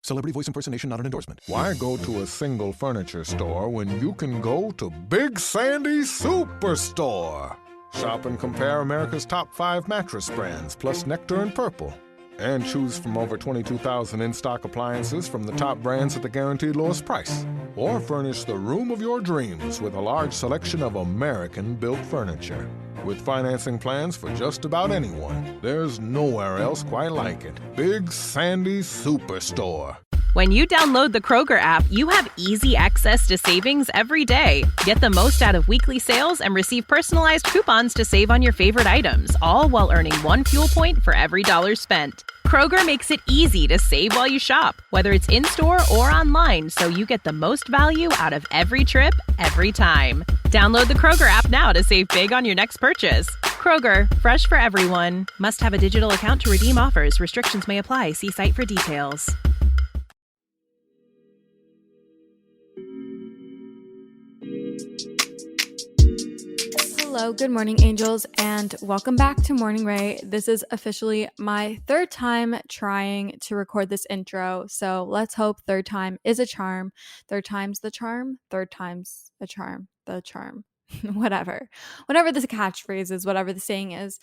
Celebrity voice impersonation not an endorsement. Why go to a single furniture store when you can go to Big Sandy Superstore? Shop and compare America's top 5 mattress brands, plus Nectar and Purple. And choose from over 22,000 in-stock appliances from the top brands at the guaranteed lowest price. Or furnish the room of your dreams with a large selection of American-built furniture. With financing plans for just about anyone, there's nowhere else quite like it. Big Sandy Superstore. When you download the Kroger app, you have easy access to savings every day. Get the most out of weekly sales and receive personalized coupons to save on your favorite items, all while earning 1 fuel point for every $1 spent. Kroger makes it easy to save while you shop, whether it's in-store or online, so you get the most value out of every trip, every time. Download the Kroger app now to save big on your next purchase. Kroger, fresh for everyone. Must have a digital account to redeem offers. Restrictions may apply. See site for details. Hello, good morning, angels, and welcome back to Morning Rae. This is officially my 3rd time trying to record this intro, so let's hope 3rd time is a charm. 3rd time's the charm. 3rd time's a charm. The charm. Whatever the catchphrase is, whatever the saying is.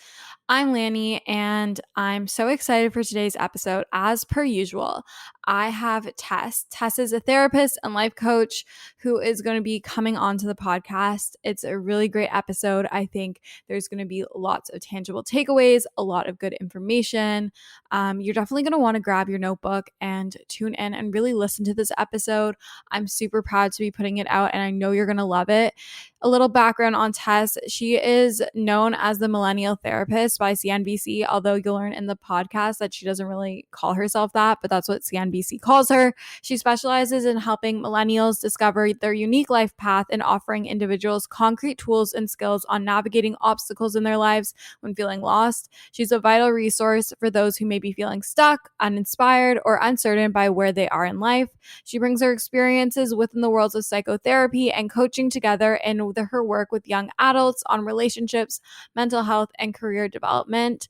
I'm Lani, and I'm so excited for today's episode. As per usual, I have Tess. Tess is a therapist and life coach who is going to be coming onto the podcast. It's a really great episode. I think there's going to be lots of tangible takeaways, a lot of good information. You're definitely going to want to grab your notebook and tune in and really listen to this episode. I'm super proud to be putting it out, and I know you're going to love it. A little background on Tess. She is known as the Millennial Therapist by CNBC, although you'll learn in the podcast that she doesn't really call herself that, but that's what CNBC calls her. She specializes in helping millennials discover their unique life path and offering individuals concrete tools and skills on navigating obstacles in their lives when feeling lost. She's a vital resource for those who may be feeling stuck, uninspired, or uncertain by where they are in life. She brings her experiences within the worlds of psychotherapy and coaching together in her work with young adults on relationships, mental health, and career development.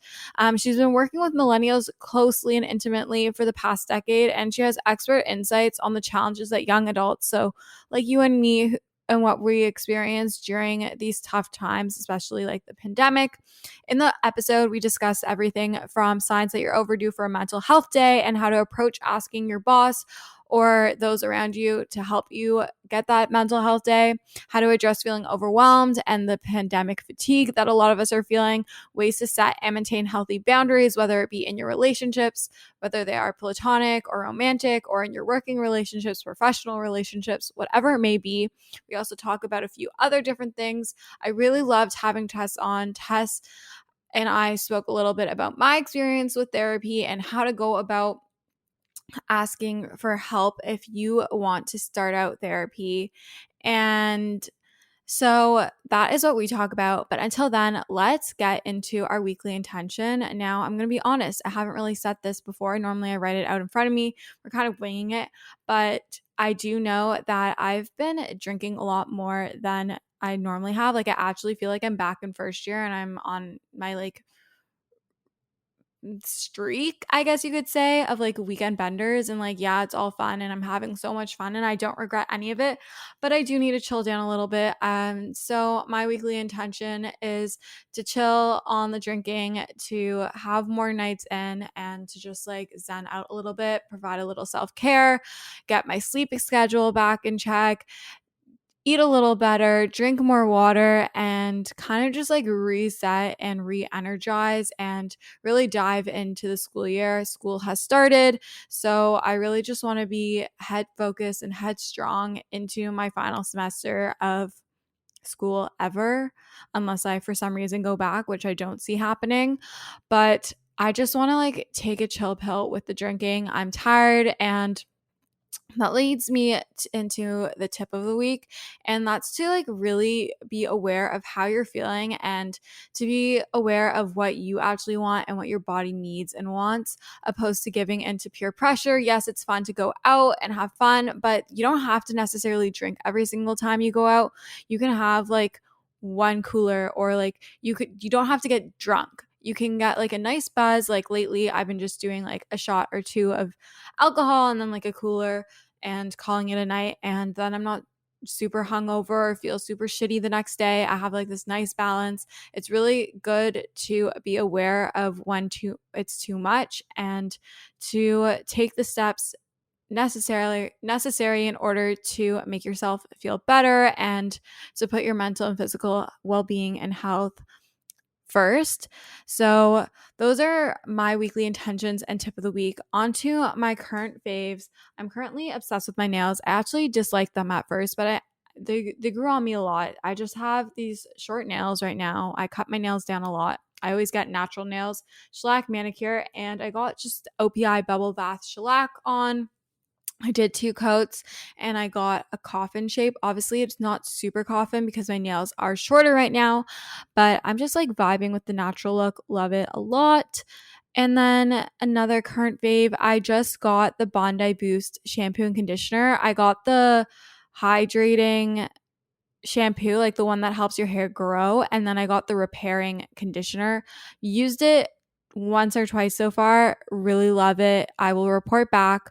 She's been working with millennials closely and intimately for the past decade, and she has expert insights on the challenges that young adults, so like you and me, and what we experienced during these tough times, especially like the pandemic. In the episode, we discuss everything from signs that you're overdue for a mental health day and how to approach asking your boss or those around you to help you get that mental health day, how to address feeling overwhelmed and the pandemic fatigue that a lot of us are feeling, ways to set and maintain healthy boundaries, whether it be in your relationships, whether they are platonic or romantic, or in your working relationships, professional relationships, whatever it may be. We also talk about a few other different things. I really loved having Tess on. Tess and I spoke a little bit about my experience with therapy and how to go about asking for help if you want to start out therapy. And so that is what we talk about. But until then, let's get into our weekly intention. Now, I'm going to be honest, I haven't really set this before. Normally, I write it out in front of me. We're kind of winging it. But I do know that I've been drinking a lot more than I normally have. Like, I actually feel like I'm back in first year and I'm on my streak, I guess you could say, of weekend benders, and yeah, it's all fun and I'm having so much fun and I don't regret any of it, but I do need to chill down a little bit. So my weekly intention is to chill on the drinking, to have more nights in, and to just zen out a little bit, provide a little self-care, get my sleep schedule back in check, eat a little better, drink more water, and kind of just reset and re-energize and really dive into the school year. School has started, so I really just want to be head focused and headstrong into my final semester of school ever, unless I for some reason go back, which I don't see happening. But I just want to take a chill pill with the drinking. I'm tired, and that leads me into the tip of the week, and that's to really be aware of how you're feeling and to be aware of what you actually want and what your body needs and wants, opposed to giving into peer pressure. Yes, it's fun to go out and have fun, but you don't have to necessarily drink every single time you go out. You can have one cooler, or you don't have to get drunk. you can get like a nice buzz. Like lately I've been just doing like a shot or two of alcohol and then like a cooler and calling it a night, and then I'm not super hungover or feel super shitty the next day. I have like this nice balance. It's really good to be aware of when it's too much and to take the steps necessary in order to make yourself feel better and to put your mental and physical well-being and health first. So those are my weekly intentions and tip of the week. On to my current faves. I'm currently obsessed with my nails. I actually disliked them at first, but they grew on me a lot. I just have these short nails right now. I cut my nails down a lot. I always get natural nails, shellac manicure, and I got just OPI bubble bath shellac on. I did 2 coats and I got a coffin shape. Obviously, it's not super coffin because my nails are shorter right now, but I'm just like vibing with the natural look. Love it a lot. And then another current fave, I just got the Bondi Boost shampoo and conditioner. I got the hydrating shampoo, like the one that helps your hair grow, and then I got the repairing conditioner. Used it once or twice so far. Really love it. I will report back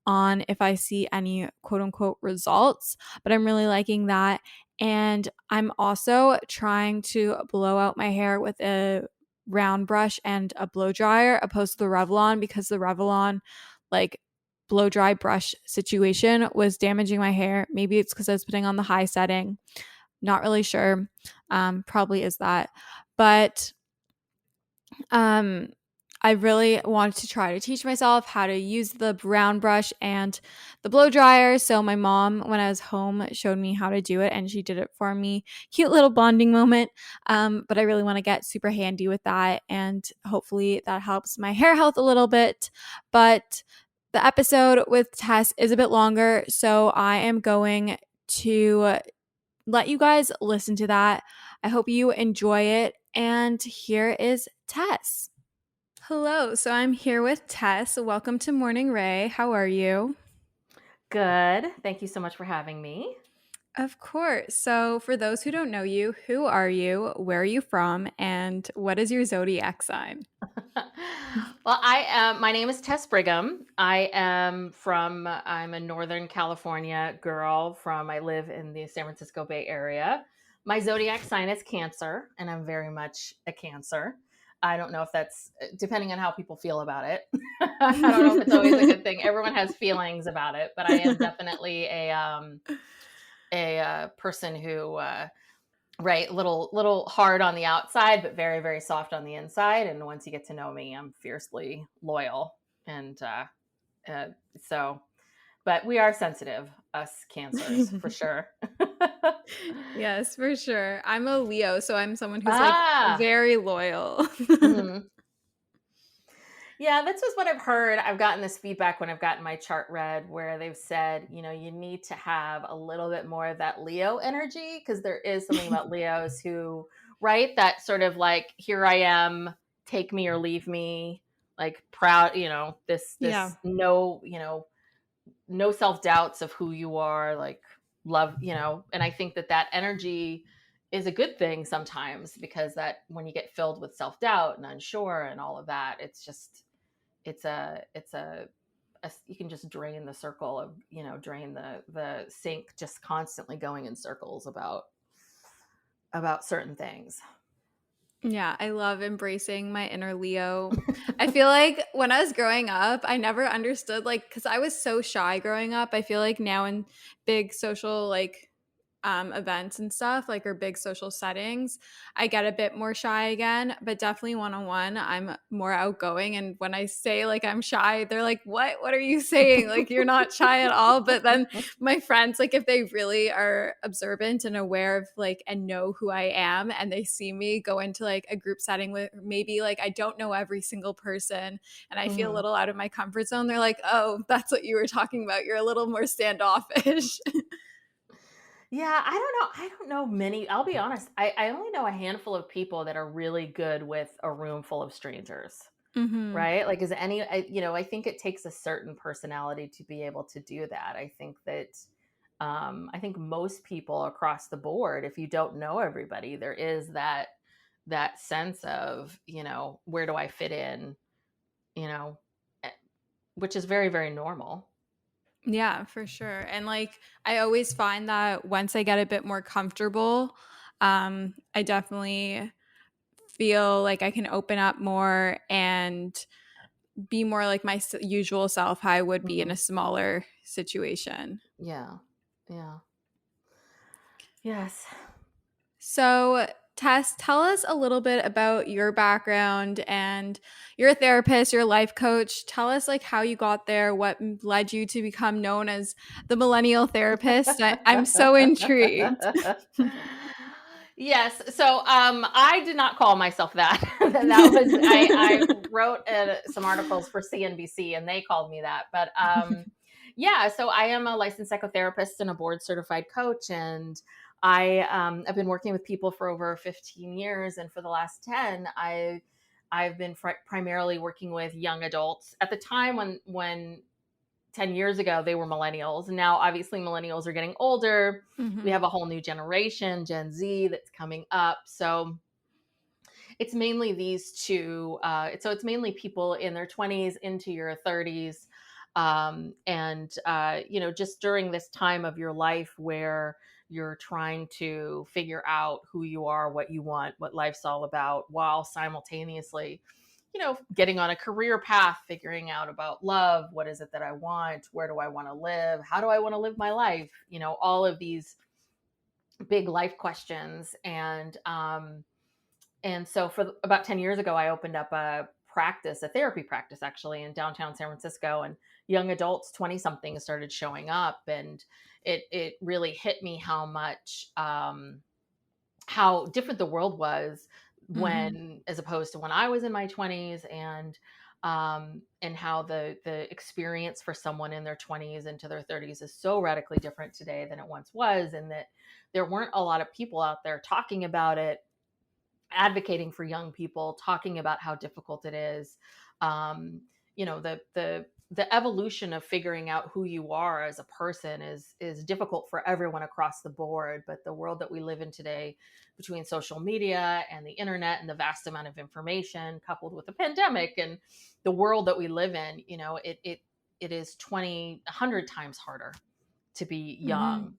on if I see any quote unquote results, but I'm really liking that. And I'm also trying to blow out my hair with a round brush and a blow dryer opposed to the Revlon, because the Revlon like blow dry brush situation was damaging my hair. Maybe it's because I was putting on the high setting. Not really sure. Probably is that. But I really wanted to try to teach myself how to use the brown brush and the blow dryer. So my mom, when I was home, showed me how to do it and she did it for me. Cute little bonding moment. But I really want to get super handy with that, and hopefully that helps my hair health a little bit. But the episode with Tess is a bit longer, so I am going to let you guys listen to that. I hope you enjoy it. And here is Tess. Hello. So I'm here with Tess. Welcome to Morning Rae. How are you? Good. Thank you so much for having me. Of course. So for those who don't know you, who are you? Where are you from? And what is your zodiac sign? Well, my name is Tess Brigham. I'm a Northern California girl I live in the San Francisco Bay Area. My zodiac sign is Cancer, and I'm very much a Cancer. I don't know if that's depending on how people feel about it. I don't know if it's always a good thing. Everyone has feelings about it, but I am definitely a person who, right, little hard on the outside, but very, very soft on the inside. And once you get to know me, I'm fiercely loyal. And but we are sensitive, us Cancers, for sure. Yes, for sure. I'm a Leo, so I'm someone who's like very loyal. Mm-hmm. Yeah, that's just what I've heard. I've gotten this feedback when I've gotten my chart read where they've said, you need to have a little bit more of that Leo energy, because there is something about Leos who, right, that sort of like, here I am, take me or leave me, like proud, this Yeah. no self-doubts of who you are, like love, and I think that energy is a good thing sometimes, because that when you get filled with self-doubt and unsure and all of that, it's just, it's a you can just drain the circle of, drain the sink, just constantly going in circles about certain things. Yeah, I love embracing my inner Leo. I feel like when I was growing up, I never understood, like, because I was so shy growing up. I feel like now in big social, like, events and stuff, like, or big social settings, I get a bit more shy again, but definitely one-on-one I'm more outgoing. And when I say like I'm shy, they're like, what are you saying? Like, you're not shy at all. But then my friends, like, if they really are observant and aware of like and know who I am, and they see me go into like a group setting with maybe like I don't know every single person and I feel a little out of my comfort zone, they're like, oh, that's what you were talking about, you're a little more standoffish. Yeah, I don't know many. I'll be honest. I only know a handful of people that are really good with a room full of strangers, right? Like, I think it takes a certain personality to be able to do that. I think that, I think most people across the board, if you don't know everybody, there is that that sense of, where do I fit in, you know, eh, which is very, very normal. Yeah, for sure. And like I always find that once I get a bit more comfortable, I definitely feel like I can open up more and be more like my usual self, how I would be in Mhm. a smaller situation. Yeah. Yeah. Yes. So, Tess, tell us a little bit about your background, and you're a therapist, you're a life coach. Tell us like how you got there, what led you to become known as the Millennial Therapist. I'm so intrigued. Yes. So I did not call myself that. That was I wrote some articles for CNBC and they called me that. But yeah, so I am a licensed psychotherapist and a board certified coach, and I've been working with people for over 15 years, and for the last 10, I've been primarily working with young adults. At the time when 10 years ago, they were millennials. And now, obviously, millennials are getting older. We have a whole new generation, Gen Z, that's coming up. So it's mainly these two. So it's mainly people in their 20s into your 30s. Just during this time of your life where you're trying to figure out who you are, what you want, what life's all about, while simultaneously getting on a career path, figuring out about love. What is it that I want? Where do I want to live? How do I want to live my life? All of these big life questions. And so for about 10 years ago, I opened up a therapy practice actually in downtown San Francisco, and young adults, 20 somethings started showing up. And it really hit me how much, how different the world was when, as opposed to when I was in my 20s, and how the experience for someone in their 20s into their 30s is so radically different today than it once was, and that there weren't a lot of people out there talking about it, advocating for young people, talking about how difficult it is. Um, the evolution of figuring out who you are as a person is difficult for everyone across the board. But the world that we live in today, between social media and the internet and the vast amount of information, coupled with the pandemic and the world that we live in, it is 100 times harder to be young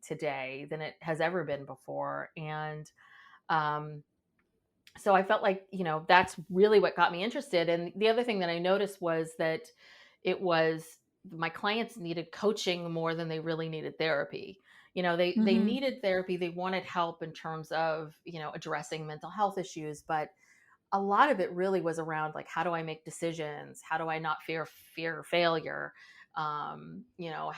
today than it has ever been before. And um, so I felt like, that's really what got me interested. And the other thing that I noticed was that it was my clients needed coaching more than they really needed therapy. They needed therapy. They wanted help in terms of, addressing mental health issues, but a lot of it really was around like, how do I make decisions? How do I not fear failure? How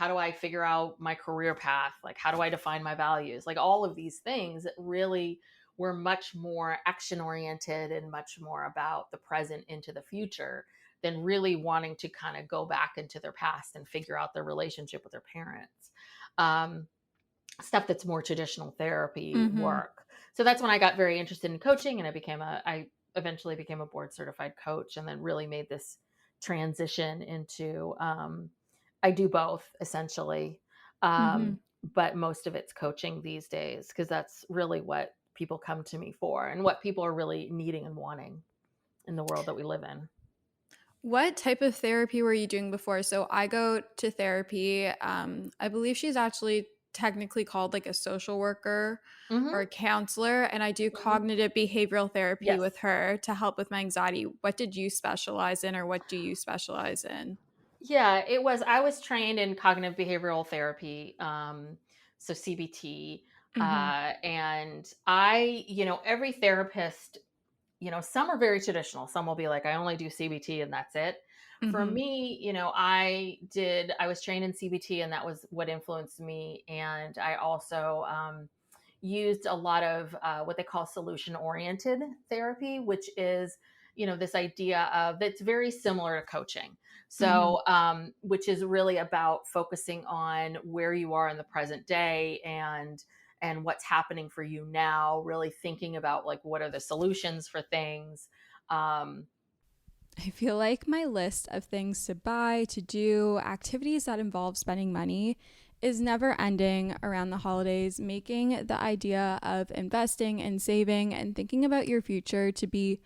do I figure out my career path? Like, how do I define my values? Like all of these things that really were much more action oriented and much more about the present into the future than really wanting to kind of go back into their past and figure out their relationship with their parents. Stuff that's more traditional therapy work. So that's when I got very interested in coaching, and I eventually became a board certified coach, and then really made this transition into, I do both essentially. But most of it's coaching these days, because that's really what people come to me for and what people are really needing and wanting in the world that we live in. What type of therapy were you doing before? So I go to therapy. I believe she's actually technically called like a social worker Mm-hmm. or a counselor, and I do Mm-hmm. cognitive behavioral therapy Yes. with her to help with my anxiety. What did you specialize in, or what do you specialize in? Yeah, I was trained in cognitive behavioral therapy, so CBT. And every therapist, some are very traditional. Some will be like, I only do CBT and that's it. For me, I was trained in CBT, and that was what influenced me. And I also used a lot of what they call solution oriented therapy, which is, this idea of that's very similar to coaching. So, which is really about focusing on where you are in the present day, and what's happening for you now, really thinking about like, what are the solutions for things. I feel like my list of things to buy, to do, activities that involve spending money is never ending around the holidays, making the idea of investing and saving and thinking about your future to be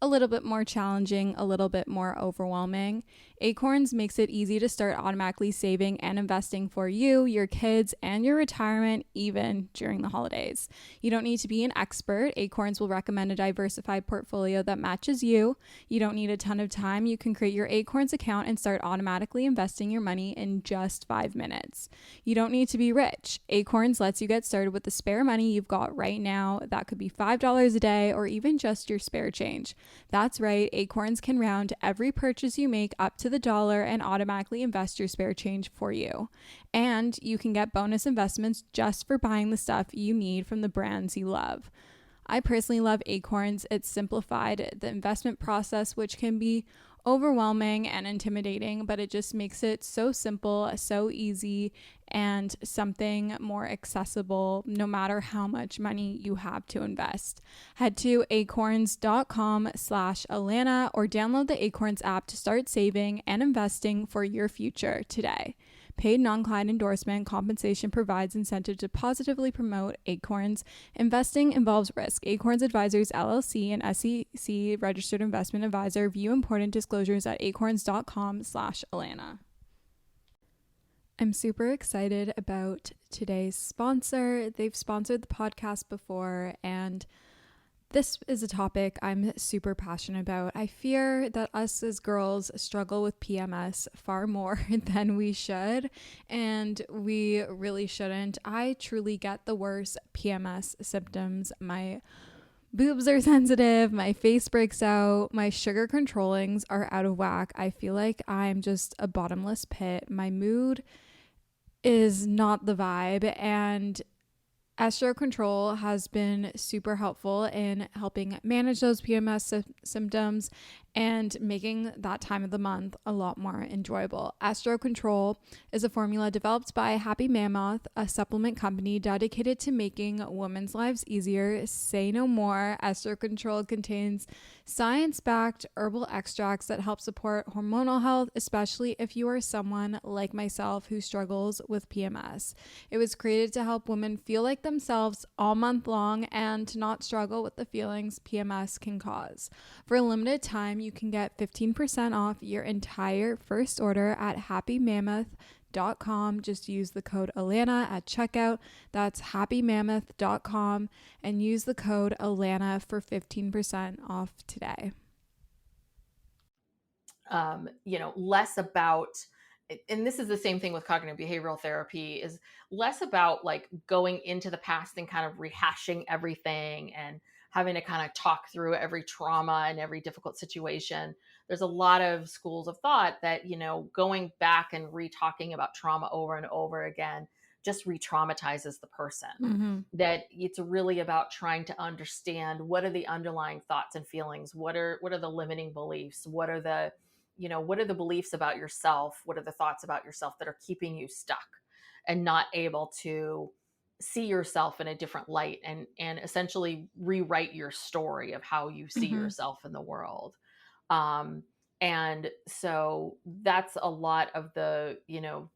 a little bit more challenging, a little bit more overwhelming. Acorns makes it easy to start automatically saving and investing for you, your kids, and your retirement, even during the holidays. You don't need to be an expert. Acorns will recommend a diversified portfolio that matches you. You don't need a ton of time. You can create your Acorns account and start automatically investing your money in just 5 minutes. You don't need to be rich. Acorns lets you get started with the spare money you've got right now. That could be $5 a day or even just your spare change. That's right, Acorns can round every purchase you make up to the dollar and automatically invest your spare change for you. And you can get bonus investments just for buying the stuff you need from the brands you love. I personally love Acorns. It's simplified the investment process, which can be overwhelming and intimidating, but it just makes it so simple, so easy, and something more accessible no matter how much money you have to invest. Head to acorns.com/Alana or download the Acorns app to start saving and investing for your future today. Paid non-client endorsement. Compensation provides incentive to positively promote Acorns. Investing involves risk. Acorns Advisors LLC, an SEC registered investment advisor. View important disclosures at acorns.com/Alana. I'm super excited about today's sponsor. They've sponsored the podcast before, and this is a topic I'm super passionate about. I fear that us as girls struggle with PMS far more than we should, and we really shouldn't. I truly get the worst PMS symptoms. My boobs are sensitive, my face breaks out, my sugar controllings are out of whack. I feel like I'm just a bottomless pit. My mood is not the vibe, and Estro Control has been super helpful in helping manage those PMS symptoms and making that time of the month a lot more enjoyable. Estro Control is a formula developed by Happy Mammoth, a supplement company dedicated to making women's lives easier. Say no more. Estro Control contains science-backed herbal extracts that help support hormonal health, especially if you are someone like myself who struggles with PMS. It was created to help women feel like themselves all month long and to not struggle with the feelings PMS can cause. For a limited time, you can get 15% off your entire first order at happymammoth.com. Just use the code Alana at checkout. That's happymammoth.com and use the code Alana for 15% off today. Less about, and this is the same thing with cognitive behavioral therapy, is less about like going into the past and kind of rehashing everything and having to kind of talk through every trauma and every difficult situation. There's a lot of schools of thought that, going back and re-talking about trauma over and over again just re-traumatizes the person. Mm-hmm. That it's really about trying to understand what are the underlying thoughts and feelings, what are the limiting beliefs, what are the beliefs about yourself, what are the thoughts about yourself that are keeping you stuck and not able to see yourself in a different light and essentially rewrite your story of how you see Mm-hmm. yourself in the world. And so that's a lot of the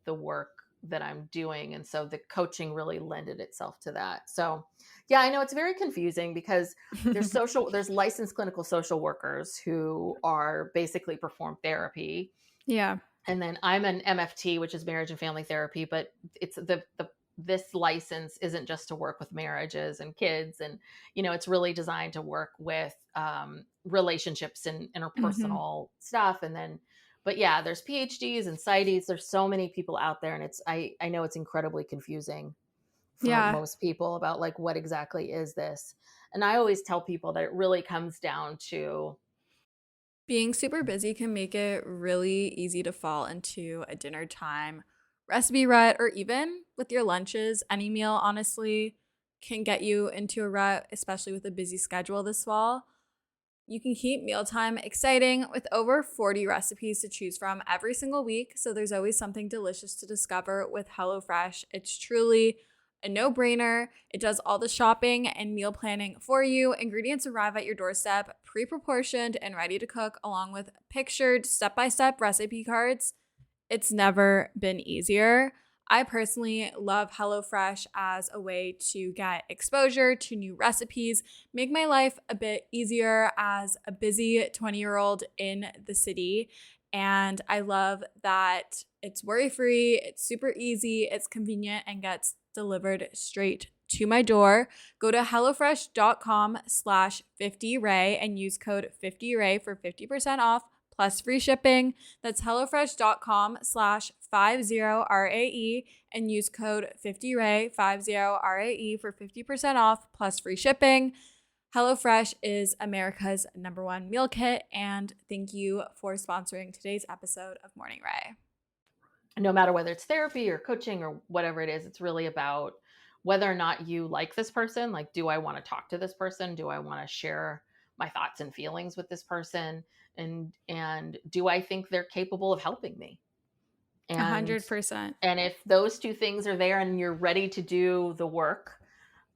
work that I'm doing. And so the coaching really lended itself to that. So yeah, I know it's very confusing because there's licensed clinical social workers who are basically perform therapy. Yeah. And then I'm an MFT, which is marriage and family therapy, but it's this license isn't just to work with marriages and kids. And, it's really designed to work with relationships and interpersonal stuff. And then, but yeah, there's PhDs and PsyDs. There's so many people out there. And I know it's incredibly confusing for most people about like, what exactly is this? And I always tell people that it really comes down to being super busy can make it really easy to fall into a dinner time recipe rut, or even with your lunches. Any meal, honestly, can get you into a rut, especially with a busy schedule this fall. You can keep mealtime exciting with over 40 recipes to choose from every single week, so there's always something delicious to discover with HelloFresh. It's truly a no-brainer. It does all the shopping and meal planning for you. Ingredients arrive at your doorstep, pre-proportioned and ready to cook, along with pictured step-by-step recipe cards. It's never been easier. I personally love HelloFresh as a way to get exposure to new recipes, make my life a bit easier as a busy 20-year-old in the city. And I love that it's worry-free, it's super easy, it's convenient, and gets delivered straight to my door. Go to hellofresh.com/50rae and use code 50rae for 50% off plus free shipping. That's hellofresh.com/50rae and use code 50rae 50rae for 50% off plus free shipping. HelloFresh is America's #1 meal kit, and thank you for sponsoring today's episode of Morning Rae. No matter whether it's therapy or coaching or whatever it is, it's really about whether or not you like this person. Like, do I want to talk to this person? Do I want to share my thoughts and feelings with this person? And do I think they're capable of helping me? And 100%. And if those two things are there and you're ready to do the work,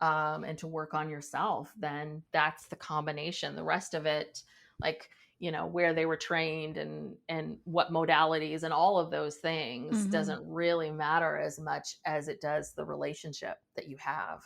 and to work on yourself, then that's the combination. The rest of it, like, where they were trained and what modalities and all of those things doesn't really matter as much as it does the relationship that you have.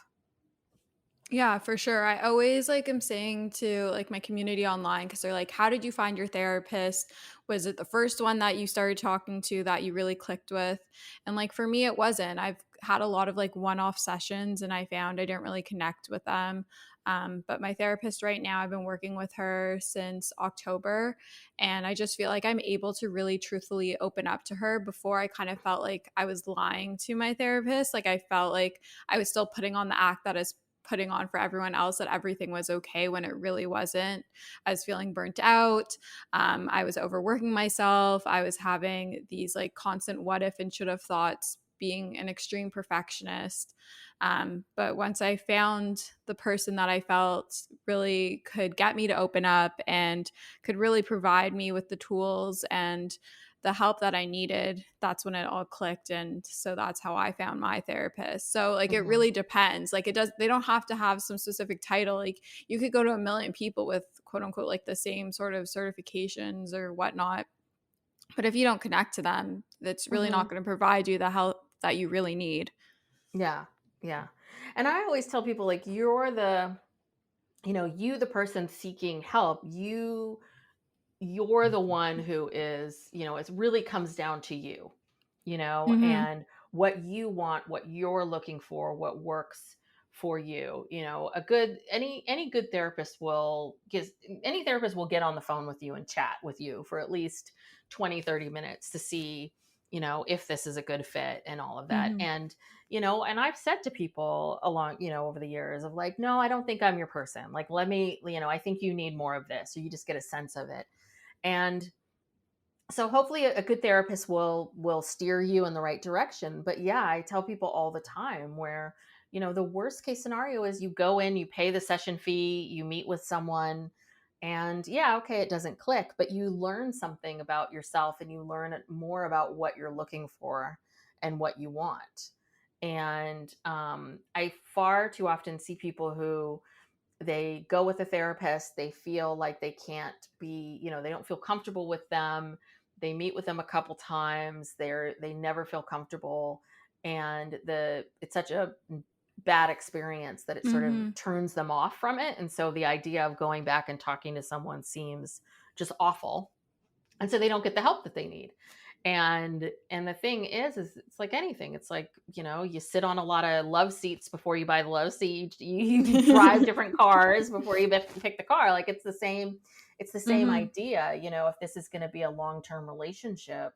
Yeah, for sure. I always am saying to my community online, because they're like, how did you find your therapist? Was it the first one that you started talking to that you really clicked with? And for me, it wasn't. I've had a lot of one-off sessions, and I found I didn't really connect with them. But my therapist right now, I've been working with her since October, and I just feel like I'm able to really truthfully open up to her. Before, I kind of felt like I was lying to my therapist. I felt like I was still putting on the act that is putting on for everyone else, that everything was okay when it really wasn't. I was feeling burnt out. I was overworking myself. I was having these constant what if and should have thoughts, being an extreme perfectionist. But once I found the person that I felt really could get me to open up and could really provide me with the tools and the help that I needed, that's when it all clicked. And so that's how I found my therapist. So it really depends. They don't have to have some specific title. You could go to a million people with quote unquote the same sort of certifications or whatnot, but if you don't connect to them, that's really not going to provide you the help that you really need. Yeah. And I always tell people, you're the person seeking help. You're the one who is, it really comes down to you, and what you want, what you're looking for, what works for you. Any good therapist any therapist will get on the phone with you and chat with you for at least 20-30 minutes to see, if this is a good fit and all of that. And, and I've said to people along, over the years of no, I don't think I'm your person. Let me, I think you need more of this, or you just get a sense of it. And so hopefully a good therapist will steer you in the right direction. But yeah, I tell people all the time where, the worst case scenario is you go in, you pay the session fee, you meet with someone, and yeah, okay, it doesn't click, but you learn something about yourself and you learn more about what you're looking for and what you want. And I far too often see people who they go with a therapist, they feel like they can't be, they don't feel comfortable with them. They meet with them a couple times, they never feel comfortable, and it's such a bad experience that it sort of turns them off from it. And so the idea of going back and talking to someone seems just awful. And so they don't get the help that they need. And the thing is it's like anything. It's you sit on a lot of love seats before you buy the love seat. You drive different cars before you pick the car. It's the same idea. If this is going to be a long-term relationship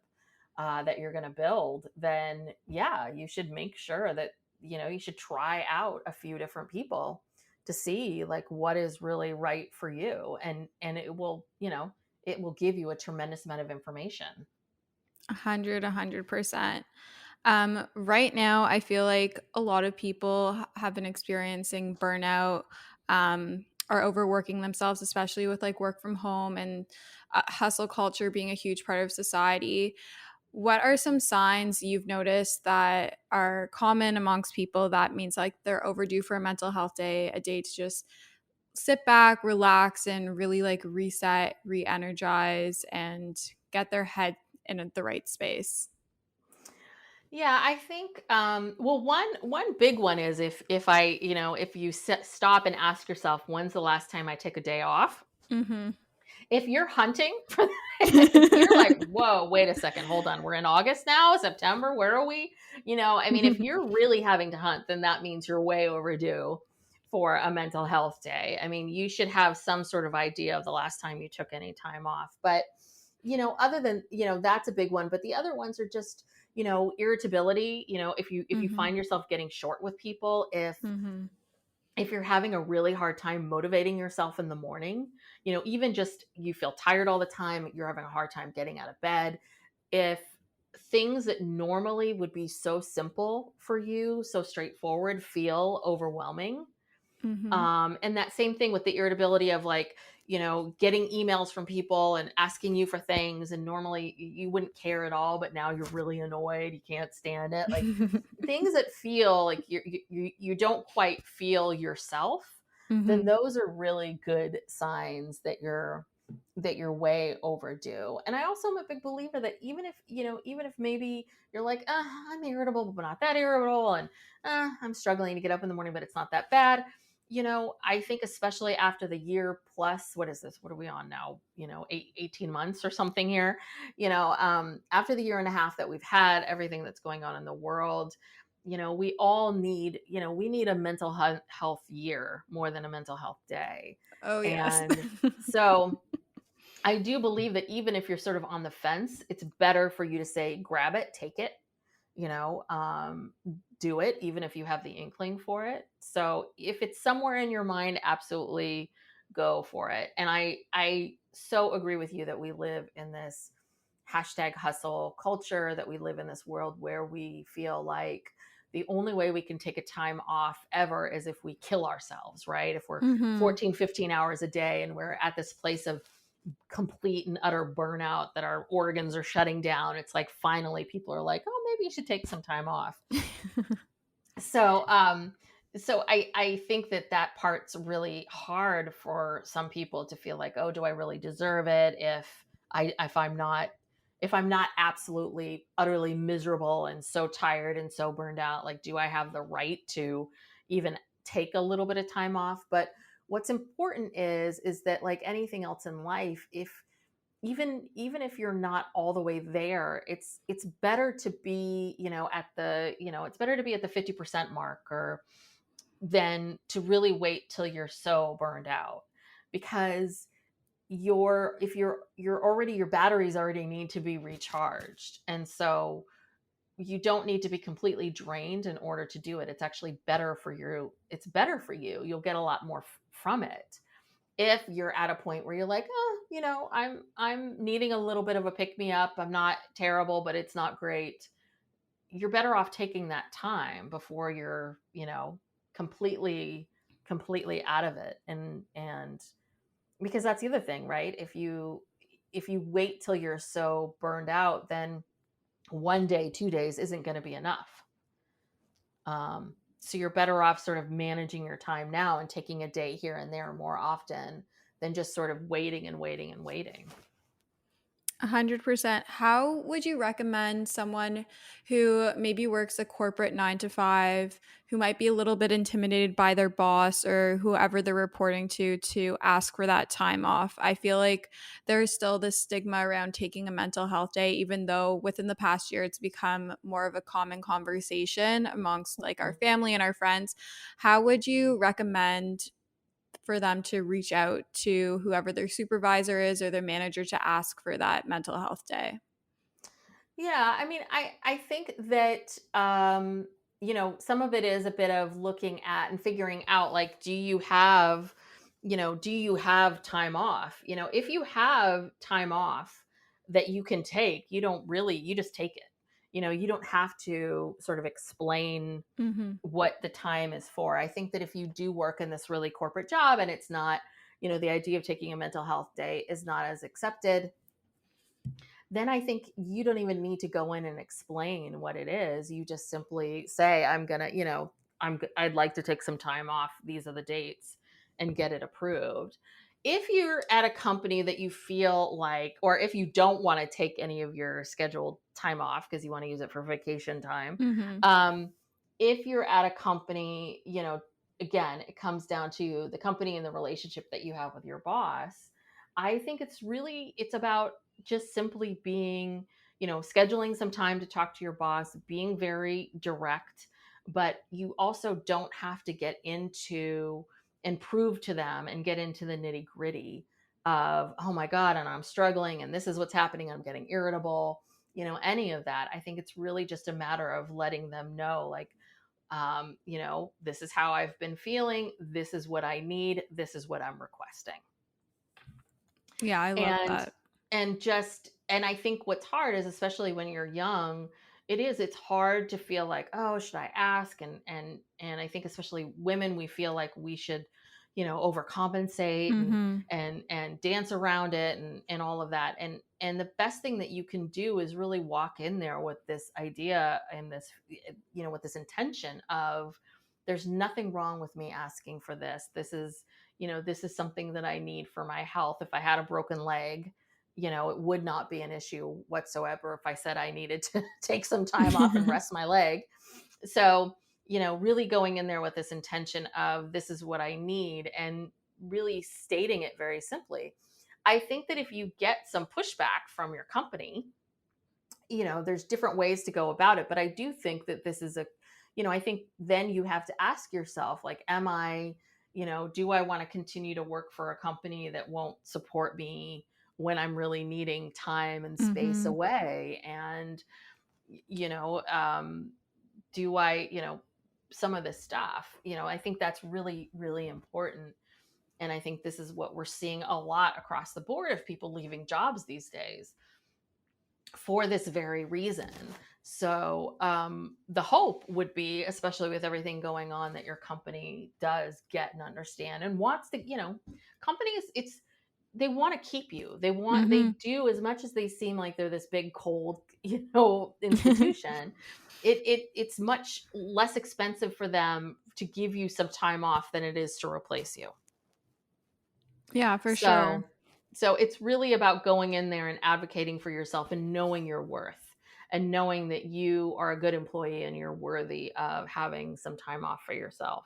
that you're going to build, then yeah, you should make sure that, you should try out a few different people to see what is really right for you. And it will, it will give you a tremendous amount of information. 100%. Right now, I feel like a lot of people have been experiencing burnout, or overworking themselves, especially with work from home and hustle culture being a huge part of society. What are some signs you've noticed that are common amongst people that means they're overdue for a mental health day, a day to just sit back, relax, and really reset, re-energize, and get their head in the right space? Yeah, I think well one big one is if I, if you stop and ask yourself when's the last time I took a day off? Mm-hmm. If you're hunting for if you're like, whoa, wait a second, hold on, we're in August now, September, where are we? I mean, if you're really having to hunt, then that means you're way overdue for a mental health day. I mean, you should have some sort of idea of the last time you took any time off. But, other than, that's a big one. But the other ones are just, irritability. If you Mm-hmm. find yourself getting short with people, Mm-hmm. if you're having a really hard time motivating yourself in the morning, even just you feel tired all the time, you're having a hard time getting out of bed. If things that normally would be so simple for you, so straightforward, feel overwhelming. Mm-hmm. And that same thing with the irritability of like, getting emails from people and asking you for things. And normally you wouldn't care at all, but now you're really annoyed. You can't stand it. Like things that feel like you don't quite feel yourself, then Mm-hmm. those are really good signs that you're way overdue. And I also am a big believer that even if maybe you're like, I'm irritable, but not that irritable, and I'm struggling to get up in the morning, but it's not that bad. I think especially after the year plus, what is this? What are we on now? 18 months or something here. After the year and a half that we've had, everything that's going on in the world, we all need, we need a mental health year more than a mental health day. Oh, yes. And so I do believe that even if you're sort of on the fence, it's better for you to say, grab it, take it, you know, um, do it, even if you have the inkling for it. So if it's somewhere in your mind, absolutely go for it. And I so agree with you that we live in this hashtag hustle culture, that we live in this world where we feel like the only way we can take a time off ever is if we kill ourselves, right? If we're Mm-hmm. 14, 15 hours a day and we're at this place of complete and utter burnout that our organs are shutting down, it's like finally people are like, oh, maybe you should take some time off. So um so I think that part's really hard for some people to feel like, oh, do I really deserve it if I'm not absolutely utterly miserable and so tired and so burned out, like, do I have the right to even take a little bit of time off? But what's important is that, like anything else in life, if even if you're not all the way there, it's better to be, it's better to be at the 50% mark, or than to really wait till you're so burned out. Because if you're already, your batteries already need to be recharged. And so you don't need to be completely drained in order to do it. It's actually better for you. It's better for you. You'll get a lot more from it if you're at a point where you're like, oh, I'm needing a little bit of a pick me up. I'm not terrible, but it's not great. You're better off taking that time before you're, completely, completely out of it. And because that's the other thing, right? If you wait till you're so burned out, then one day, 2 days isn't going to be enough. So you're better off sort of managing your time now and taking a day here and there more often than just sort of waiting and waiting and waiting. 100%. How would you recommend someone who maybe works a corporate 9 to 5, who might be a little bit intimidated by their boss or whoever they're reporting to ask for that time off? I feel like there's still this stigma around taking a mental health day, even though within the past year it's become more of a common conversation amongst like our family and our friends. How would you recommend for them to reach out to whoever their supervisor is or their manager to ask for that mental health day? Yeah, I mean, I think that some of it is a bit of looking at and figuring out, like, do you have time off? If you have time off that you can take, you just take it. You don't have to sort of explain Mm-hmm. what the time is for. I think that if you do work in this really corporate job and it's not, the idea of taking a mental health day is not as accepted, then I think you don't even need to go in and explain what it is. You just simply say, I'm going to, I'd like to take some time off. These are the dates, and get it approved. if you're at a company that you feel like, or if you don't want to take any of your scheduled time off because you want to use it for vacation time, Mm-hmm. if you're at a company, again, it comes down to the company and the relationship that you have with your boss. I think it's about just simply being, scheduling some time to talk to your boss, being very direct, but you also don't have to get into and prove to them and get into the nitty gritty of, oh my God, and I'm struggling and this is what's happening. I'm getting irritable, any of that. I think it's really just a matter of letting them know, like, this is how I've been feeling. This is what I need. This is what I'm requesting. Yeah, I love and that. and I think what's hard is, especially when you're young, it's hard to feel like, oh, should I ask? And I think especially women, we feel like we should, overcompensate Mm-hmm. and dance around it and all of that. And the best thing that you can do is really walk in there with this idea and this, with this intention of, there's nothing wrong with me asking for this. This is something that I need for my health. If I had a broken leg, it would not be an issue whatsoever if I said I needed to take some time off and rest my leg. So, really going in there with this intention of, this is what I need, and really stating it very simply. I think that if you get some pushback from your company, there's different ways to go about it. But I do think that this is I think then you have to ask yourself, like, am I, do I want to continue to work for a company that won't support me when I'm really needing time and space Mm-hmm. away? And, do I, some of this stuff, I think that's really, really important. And I think this is what we're seeing a lot across the board of people leaving jobs these days for this very reason. So the hope would be, especially with everything going on, that your company does get and understand and wants to, companies, they want to keep you. They do, as much as they seem like they're this big cold, institution. It's much less expensive for them to give you some time off than it is to replace you. Yeah, for sure. So it's really about going in there and advocating for yourself and knowing your worth and knowing that you are a good employee and you're worthy of having some time off for yourself.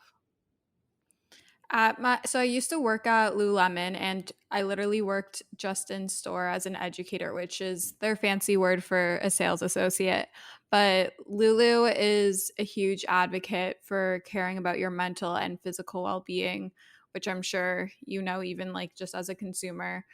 So I used to work at Lululemon, and I literally worked just in store as an educator, which is their fancy word for a sales associate. But Lulu is a huge advocate for caring about your mental and physical well-being, which I'm sure even like just as a consumer.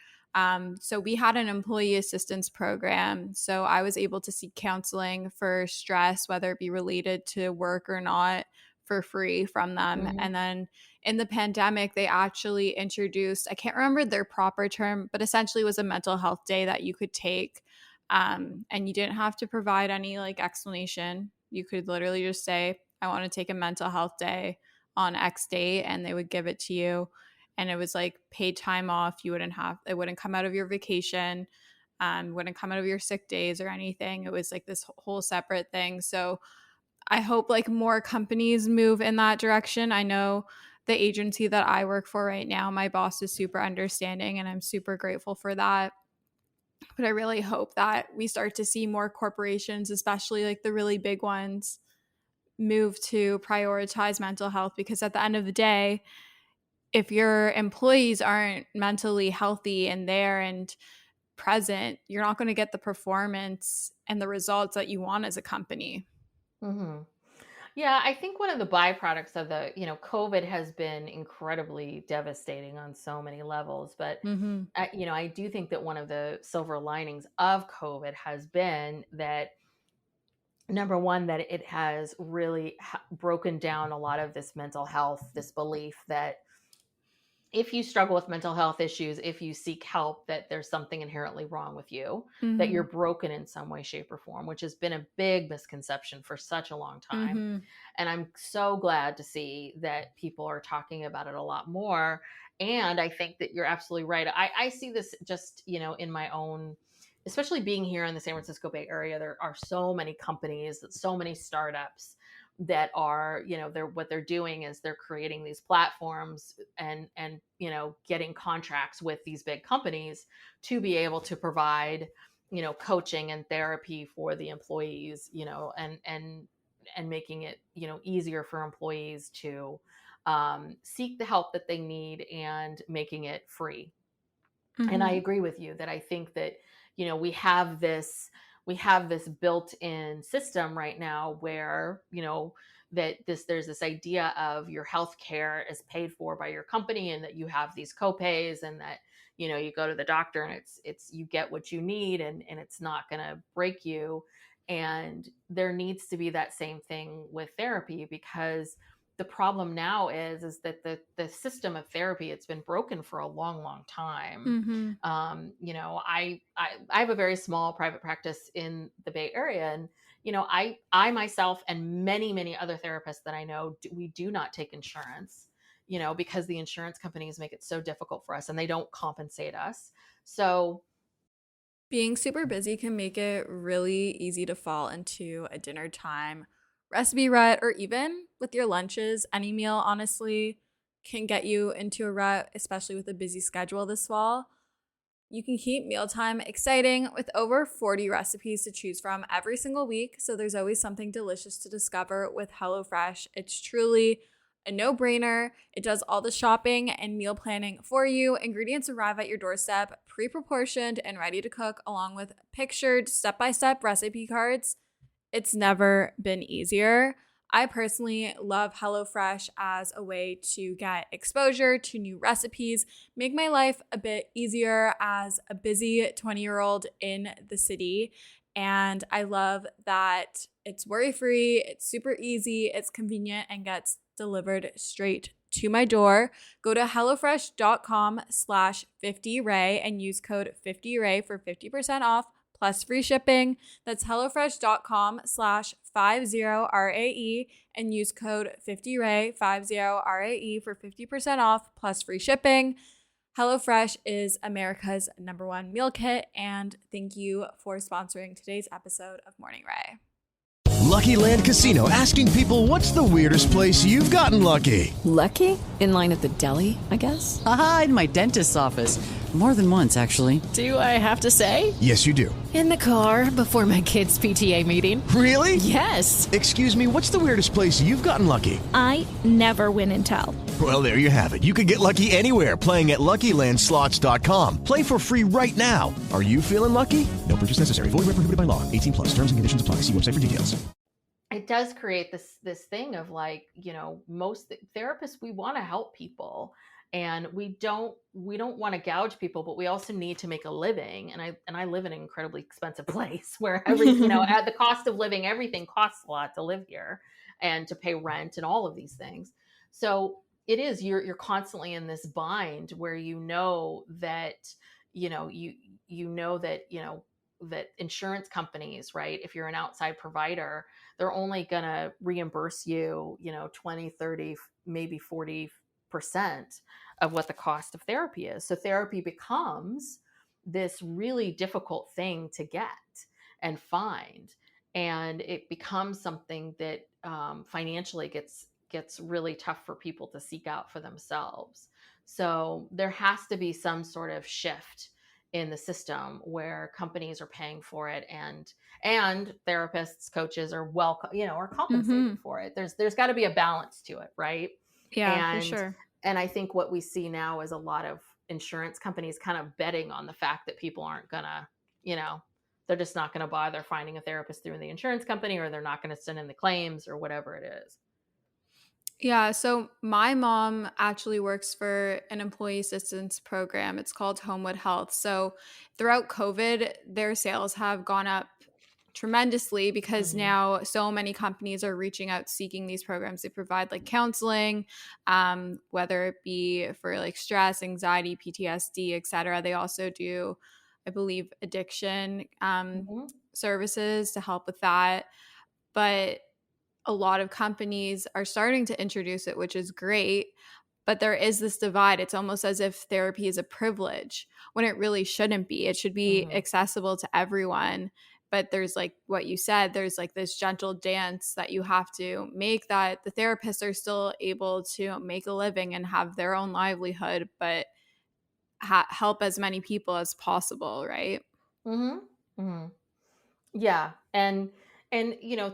So we had an employee assistance program. So I was able to seek counseling for stress, whether it be related to work or not, for free from them. Mm-hmm. And then in the pandemic, they actually introduced, I can't remember their proper term, but essentially it was a mental health day that you could take. And you didn't have to provide any like explanation. You could literally just say, I want to take a mental health day on X date, and they would give it to you. And it was like paid time off. It wouldn't come out of your vacation, wouldn't come out of your sick days or anything. It was like this whole separate thing. So I hope like more companies move in that direction. I know the agency that I work for right now, my boss is super understanding, and I'm super grateful for that. But I really hope that we start to see more corporations, especially like the really big ones, move to prioritize mental health, because at the end of the day, if your employees aren't mentally healthy and there and present, you're not going to get the performance and the results that you want as a company. Mm-hmm. Yeah, I think one of the byproducts of the, COVID has been incredibly devastating on so many levels. But, Mm-hmm. I do think that one of the silver linings of COVID has been that, number one, that it has really broken down a lot of this mental health, this belief that if you struggle with mental health issues, if you seek help, that there's something inherently wrong with you, that Mm-hmm. you're broken in some way, shape, or form, which has been a big misconception for such a long time. Mm-hmm. And I'm so glad to see that people are talking about it a lot more. And I think that you're absolutely right. I see this just, in my own, especially being here in the San Francisco Bay Area, there are so many companies, so many startups that are, what they're doing is they're creating these platforms and getting contracts with these big companies to be able to provide, coaching and therapy for the employees, and making it, easier for employees to seek the help that they need and making it free. And I agree with you that I think that, we have this built-in system right now where, there's this idea of your health care is paid for by your company, and that you have these copays, and that, you go to the doctor and it's you get what you need, and it's not going to break you. And there needs to be that same thing with therapy, because the problem now is that the system of therapy, it's been broken for a long time. I have a very small private practice in the Bay Area, and I myself and many other therapists that I know, we do not take insurance, because the insurance companies make it so difficult for us, and they don't compensate us. So being super busy can make it really easy to fall into a dinner time recipe rut, or even with your lunches. Any meal, honestly, can get you into a rut, especially with a busy schedule this fall. You can keep mealtime exciting with over 40 recipes to choose from every single week, so there's always something delicious to discover with HelloFresh. It's truly a no-brainer. It does all the shopping and meal planning for you. Ingredients arrive at your doorstep, pre-proportioned and ready to cook, along with pictured step-by-step recipe cards. It's never been easier. I personally love HelloFresh as a way to get exposure to new recipes, make my life a bit easier as a busy 20-year-old in the city. And I love that it's worry-free, it's super easy, it's convenient, and gets delivered straight to my door. Go to HelloFresh.com/50Rae and use code 50Rae for 50% off plus free shipping. That's HelloFresh.com/50RAE and use code 50Rae, 50RAE for 50% off plus free shipping. HelloFresh is America's #1 meal kit, and thank you for sponsoring today's episode of Morning Rae. Lucky Land Casino, asking people, what's the weirdest place you've gotten lucky? Lucky? In line at the deli, I guess? Aha, in my dentist's office. More than once, actually. Do I have to say? Yes, you do. In the car before my kids' PTA meeting. Really? Yes. Excuse me, what's the weirdest place you've gotten lucky? I never win and tell. Well, there you have it. You can get lucky anywhere, playing at LuckyLandSlots.com. Play for free right now. Are you feeling lucky? No purchase necessary. Void where prohibited by law. 18 plus. Terms and conditions apply. See website for details. It does create this thing of, like, most therapists, we want to help people, and we don't want to gouge people, but we also need to make a living. And I live in an incredibly expensive place where at the cost of living, everything costs a lot to live here and to pay rent and all of these things. So it is, you're constantly in this bind where that insurance companies, right? If you're an outside provider, they're only going to reimburse you, 20, 30, maybe 40% of what the cost of therapy is. So therapy becomes this really difficult thing to get and find. And it becomes something that financially gets really tough for people to seek out for themselves. So there has to be some sort of shift in the system where companies are paying for it, and therapists, coaches are are compensated for it. There's got to be a balance to it, right? Yeah, for sure. And I think what we see now is a lot of insurance companies kind of betting on the fact that people aren't gonna, they're just not gonna bother finding a therapist through the insurance company, or they're not gonna send in the claims or whatever it is. Yeah, so my mom actually works for an employee assistance program. It's called Homewood Health. So throughout COVID, their sales have gone up tremendously because now so many companies are reaching out seeking these programs. They provide like counseling, whether it be for like stress, anxiety, PTSD, etc. They also do, I believe, addiction services to help with that. But a lot of companies are starting to introduce it, which is great, but there is this divide. It's almost as if therapy is a privilege when it really shouldn't be. It should be accessible to everyone. but there's like what you said, there's like this gentle dance that you have to make, that the therapists are still able to make a living and have their own livelihood, but help as many people as possible, right? Mm-hmm. Mm-hmm. Yeah. And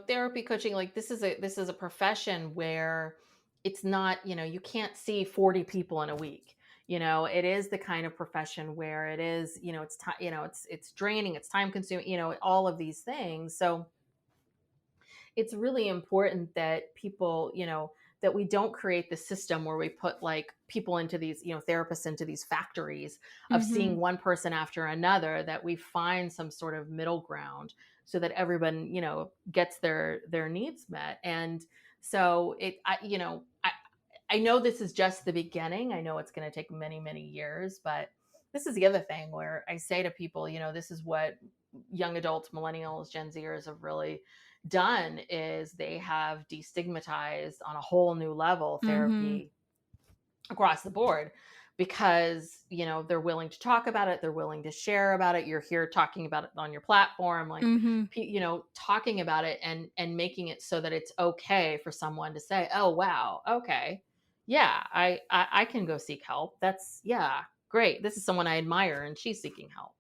therapy coaching, like this is a profession where it's not, you can't see 40 people in a week. It is the kind of profession where it is, it's time, it's draining, it's time consuming, all of these things. So it's really important that people, that we don't create the system where we put like people into these, therapists into these factories of seeing one person after another, that we find some sort of middle ground so that everyone, gets their needs met. And so I know this is just the beginning. I know it's going to take many, many years, but this is the other thing where I say to people, this is what young adults, millennials, Gen Zers have really done, is they have destigmatized on a whole new level therapy across the board, because they're willing to talk about it, they're willing to share about it. You're here talking about it on your platform, like talking about it and making it so that it's okay for someone to say, oh wow, okay, yeah, I can go seek help. That's, yeah, great, this is someone I admire and she's seeking help,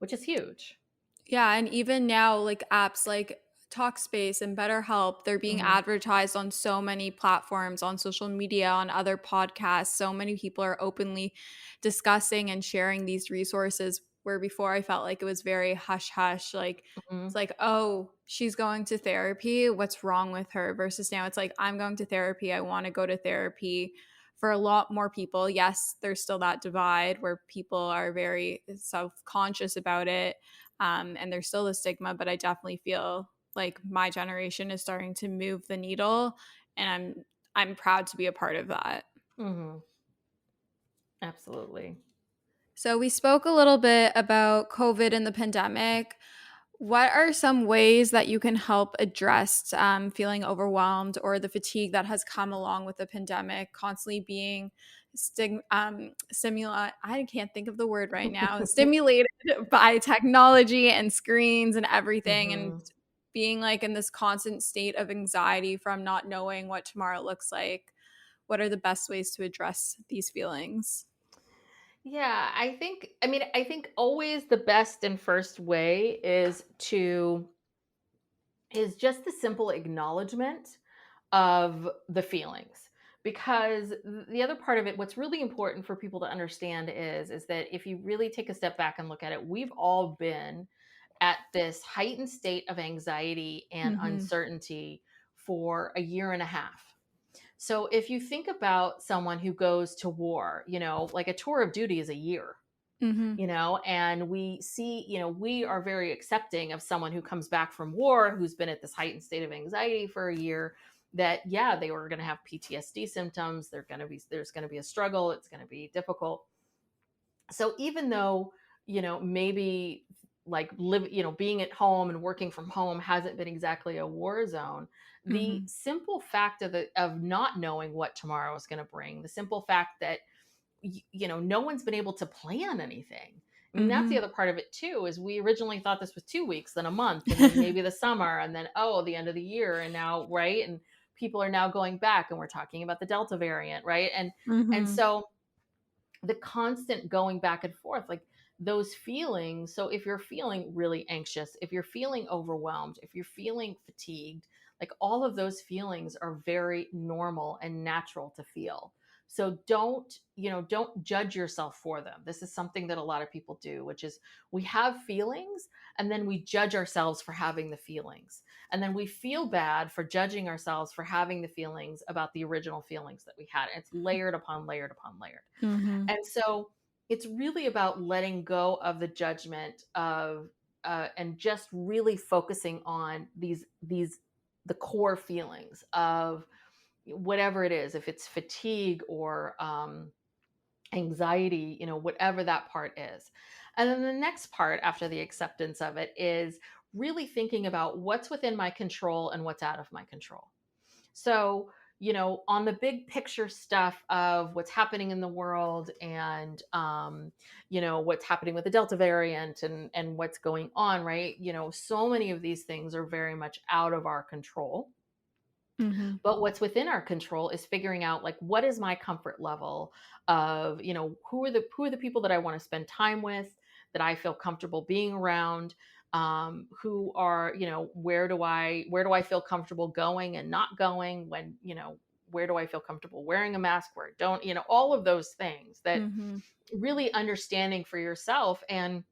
which is huge. Yeah, and even now, like apps like Talkspace and BetterHelp, they're being advertised on so many platforms, on social media, on other podcasts. So many people are openly discussing and sharing these resources, where before I felt like it was very hush hush. Like it's like, oh, she's going to therapy, what's wrong with her? Versus now it's like, I'm going to therapy, I want to go to therapy. For a lot more people, yes, there's still that divide where people are very self-conscious about it. And there's still the stigma, but I definitely feel like my generation is starting to move the needle, and I'm proud to be a part of that. Absolutely. So we spoke a little bit about COVID and the pandemic. What are some ways that you can help address feeling overwhelmed or the fatigue that has come along with the pandemic, constantly being stimuli? I can't think of the word right now. Stimulated by technology and screens and everything, and being like in this constant state of anxiety from not knowing what tomorrow looks like. What are the best ways to address these feelings? Yeah, I think always the best and first way is just the simple acknowledgement of the feelings. Because the other part of it, what's really important for people to understand is that if you really take a step back and look at it, we've all been at this heightened state of anxiety and uncertainty for a year and a half. So if you think about someone who goes to war, like a tour of duty is a year. And we see, we are very accepting of someone who comes back from war, who's been at this heightened state of anxiety for a year, that, yeah, they were going to have PTSD symptoms. There's going to be a struggle. It's going to be difficult. So even though, maybe like being at home and working from home hasn't been exactly a war zone, the simple fact of not knowing what tomorrow is going to bring, the simple fact that no one's been able to plan anything. I mean, that's the other part of it too, is we originally thought this was 2 weeks, then a month, and then maybe the summer, and then, the end of the year. And now, right. And people are now going back, and we're talking about the Delta variant. Right. And so the constant going back and forth, like those feelings. So if you're feeling really anxious, if you're feeling overwhelmed, if you're feeling fatigued, like all of those feelings are very normal and natural to feel. So don't judge yourself for them. This is something that a lot of people do, which is we have feelings and then we judge ourselves for having the feelings. And then we feel bad for judging ourselves for having the feelings about the original feelings that we had. And it's layered upon layered upon layered. And so it's really about letting go of the judgment of and just really focusing on the core feelings of whatever it is, if it's fatigue or anxiety, whatever that part is. And then the next part after the acceptance of it is really thinking about what's within my control and what's out of my control. So, on the big picture stuff of what's happening in the world and, what's happening with the Delta variant and what's going on, right? So many of these things are very much out of our control. Mm-hmm. But what's within our control is figuring out like, what is my comfort level of, who are the people that I want to spend time with, that I feel comfortable being around, who are, where do I feel comfortable going and not going when, where do I feel comfortable wearing a mask, where I don't, all of those things that Mm-hmm. really understanding for yourself and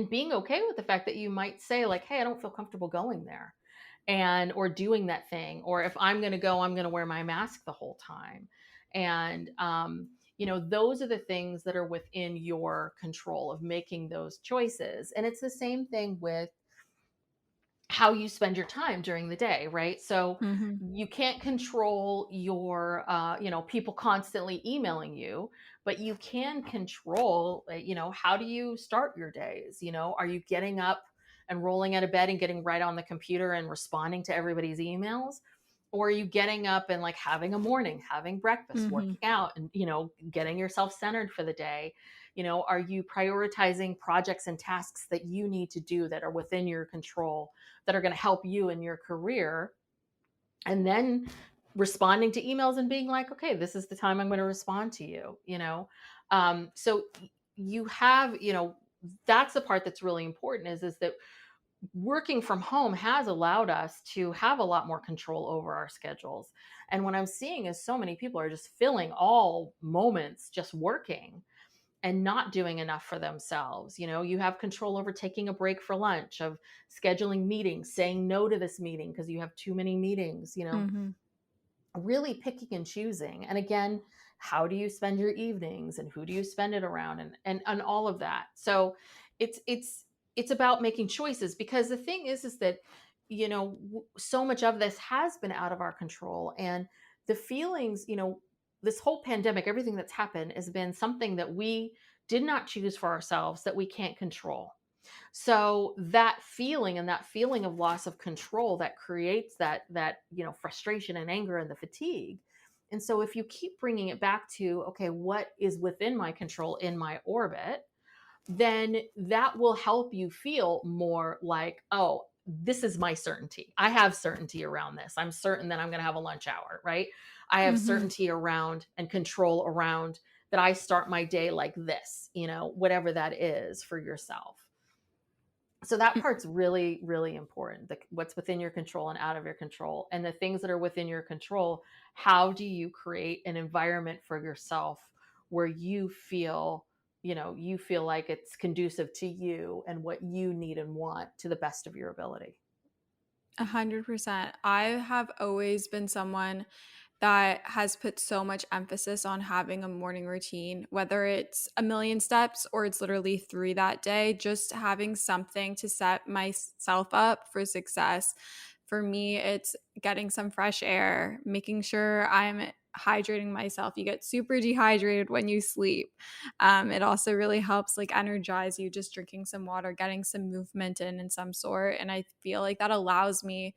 being okay with the fact that you might say like, hey, I don't feel comfortable going there or doing that thing, or if I'm going to go, I'm going to wear my mask the whole time. And those are the things that are within your control of making those choices. And it's the same thing with how you spend your time during the day, right? So Mm-hmm. you can't control your people constantly emailing you, but you can control how do you start your days? Are you getting up and rolling out of bed and getting right on the computer and responding to everybody's emails? Or are you getting up and like having a morning, having breakfast, Mm-hmm. working out, and getting yourself centered for the day? Are you prioritizing projects and tasks that you need to do that are within your control, that are going to help you in your career? And then responding to emails and being like, okay, this is the time I'm going to respond to you. So you have, that's the part that's really important is that working from home has allowed us to have a lot more control over our schedules. And what I'm seeing is so many people are just filling all moments just working and not doing enough for themselves. You have control over taking a break for lunch, of scheduling meetings, saying no to this meeting because you have too many meetings, Mm-hmm. really picking and choosing. And again, how do you spend your evenings and who do you spend it around and all of that. So it's about making choices, because the thing is that, so much of this has been out of our control, and the feelings, this whole pandemic, everything that's happened has been something that we did not choose for ourselves, that we can't control. So that feeling of loss of control, that creates that frustration and anger and the fatigue. And so if you keep bringing it back to, okay, what is within my control in my orbit, then that will help you feel more like, oh, this is my certainty. I have certainty around this. I'm certain that I'm going to have a lunch hour, right? I have Mm-hmm. certainty around and control around that I start my day like this, whatever that is for yourself. So that part's really, really important. What's within your control and out of your control, and the things that are within your control. How do you create an environment for yourself where you feel like it's conducive to you and what you need and want to the best of your ability? 100%. I have always been someone that has put so much emphasis on having a morning routine, whether it's a million steps or it's literally 3 that day, just having something to set myself up for success. For me, it's getting some fresh air, making sure I'm hydrating myself. You get super dehydrated when you sleep. It also really helps like energize you, just drinking some water, getting some movement in some sort. And I feel like that allows me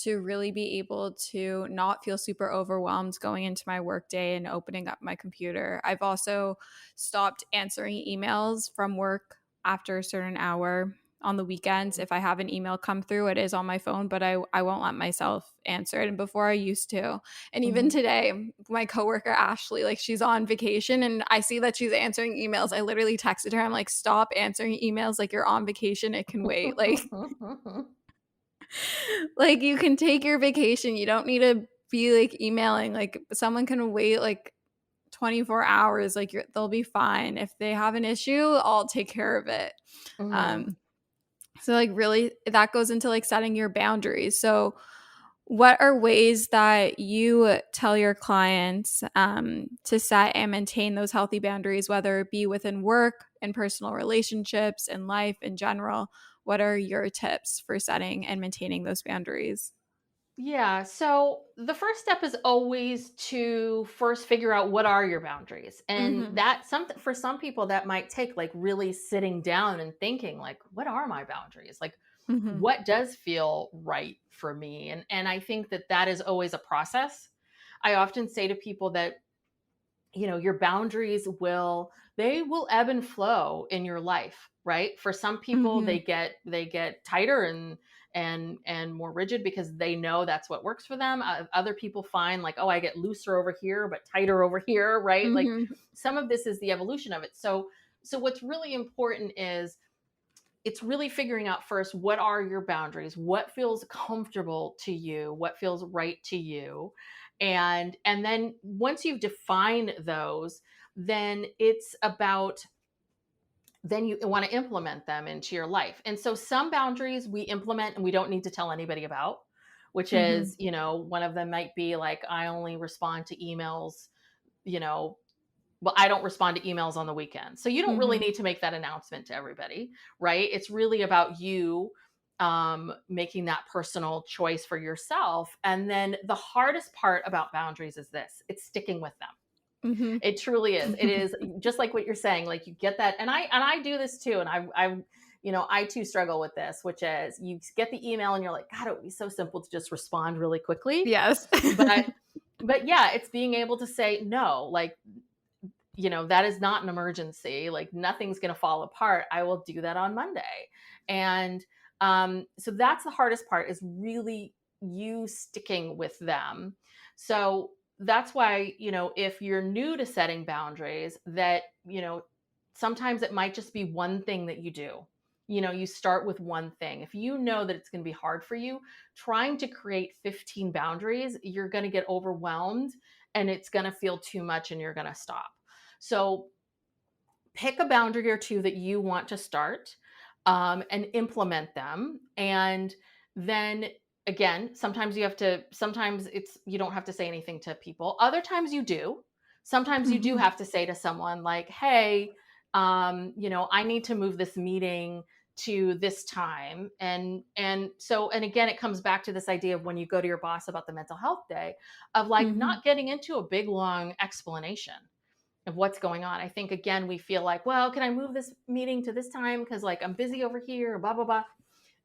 to really be able to not feel super overwhelmed going into my workday and opening up my computer. I've also stopped answering emails from work after a certain hour. On the weekends, if I have an email come through, it is on my phone, but I won't let myself answer it. And before I used to. And even today, my coworker Ashley, like she's on vacation and I see that she's answering emails. I literally texted her, I'm like, stop answering emails, like you're on vacation, it can wait. Like you can take your vacation. You don't need to be like emailing. Like someone can wait like 24 hours. Like they'll be fine. If they have an issue, I'll take care of it. So like really that goes into like setting your boundaries. So what are ways that you tell your clients to set and maintain those healthy boundaries, whether it be within work and personal relationships and life in general? What are your tips for setting and maintaining those boundaries? Yeah. So the first step is always to first figure out what are your boundaries. And that something for some people that might take like really sitting down and thinking like, what are my boundaries? Like what does feel right for me? And I think that is always a process. I often say to people that, your boundaries they will ebb and flow in your life, right? For some people, they get tighter and more rigid because they know that's what works for them. Other people find like, oh, I get looser over here, but tighter over here, right? Like some of this is the evolution of it. So what's really important is it's really figuring out first, what are your boundaries? What feels comfortable to you? What feels right to you? And then once you've defined those, then it's about, then you want to implement them into your life. And so some boundaries we implement and we don't need to tell anybody about, which is, one of them might be like, I only respond to emails, well, I don't respond to emails on the weekend. So you don't really need to make that announcement to everybody, right? It's really about you making that personal choice for yourself. And then the hardest part about boundaries is this: it's sticking with them. It truly is. It is just like what you're saying. Like you get that, and I do this too. And I too struggle with this, which is you get the email and you're like, God, it would be so simple to just respond really quickly. Yes. but yeah, it's being able to say no, like, that is not an emergency. Like nothing's going to fall apart. I will do that on Monday. And so that's the hardest part, is really you sticking with them. So that's why, if you're new to setting boundaries, that, sometimes it might just be one thing that you do. You start with one thing. If you know that it's going to be hard for you, trying to create 15 boundaries, you're going to get overwhelmed and it's going to feel too much and you're going to stop. So pick a boundary or two that you want to start and implement them. And then again, sometimes you don't have to say anything to people. Other times you do. Sometimes you do have to say to someone like, hey, I need to move this meeting to this time. And again, it comes back to this idea of when you go to your boss about the mental health day, of like not getting into a big, long explanation of what's going on. I think, again, we feel like, well, can I move this meeting to this time? Because like I'm busy over here, blah, blah, blah.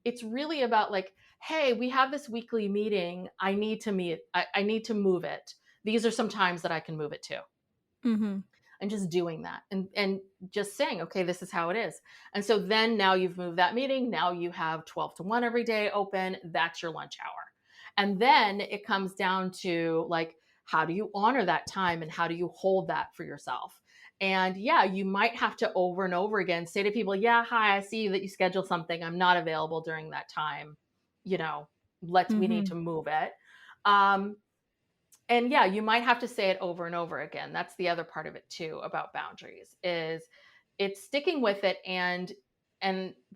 It's really about like, hey, we have this weekly meeting. I need to meet. I need to move it. These are some times that I can move it to. And just doing that and just saying, okay, this is how it is. And so then now you've moved that meeting. Now you have 12 to 1 every day open. That's your lunch hour. And then it comes down to like, how do you honor that time and how do you hold that for yourself? And yeah, you might have to over and over again say to people, yeah, hi, I see that you scheduled something. I'm not available during that time. We need to move it. And yeah, you might have to say it over and over again. That's the other part of it too about boundaries, is it's sticking with it. And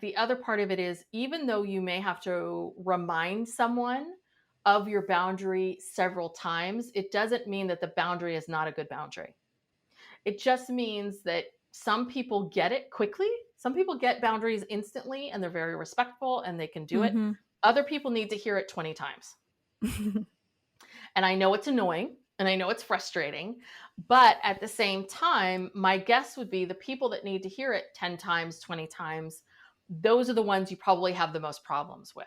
the other part of it is, even though you may have to remind someone of your boundary several times, it doesn't mean that the boundary is not a good boundary. It just means that some people get it quickly. Some people get boundaries instantly and they're very respectful and they can do it. Other people need to hear it 20 times. And I know it's annoying and I know it's frustrating, but at the same time, my guess would be the people that need to hear it 10 times, 20 times, those are the ones you probably have the most problems with.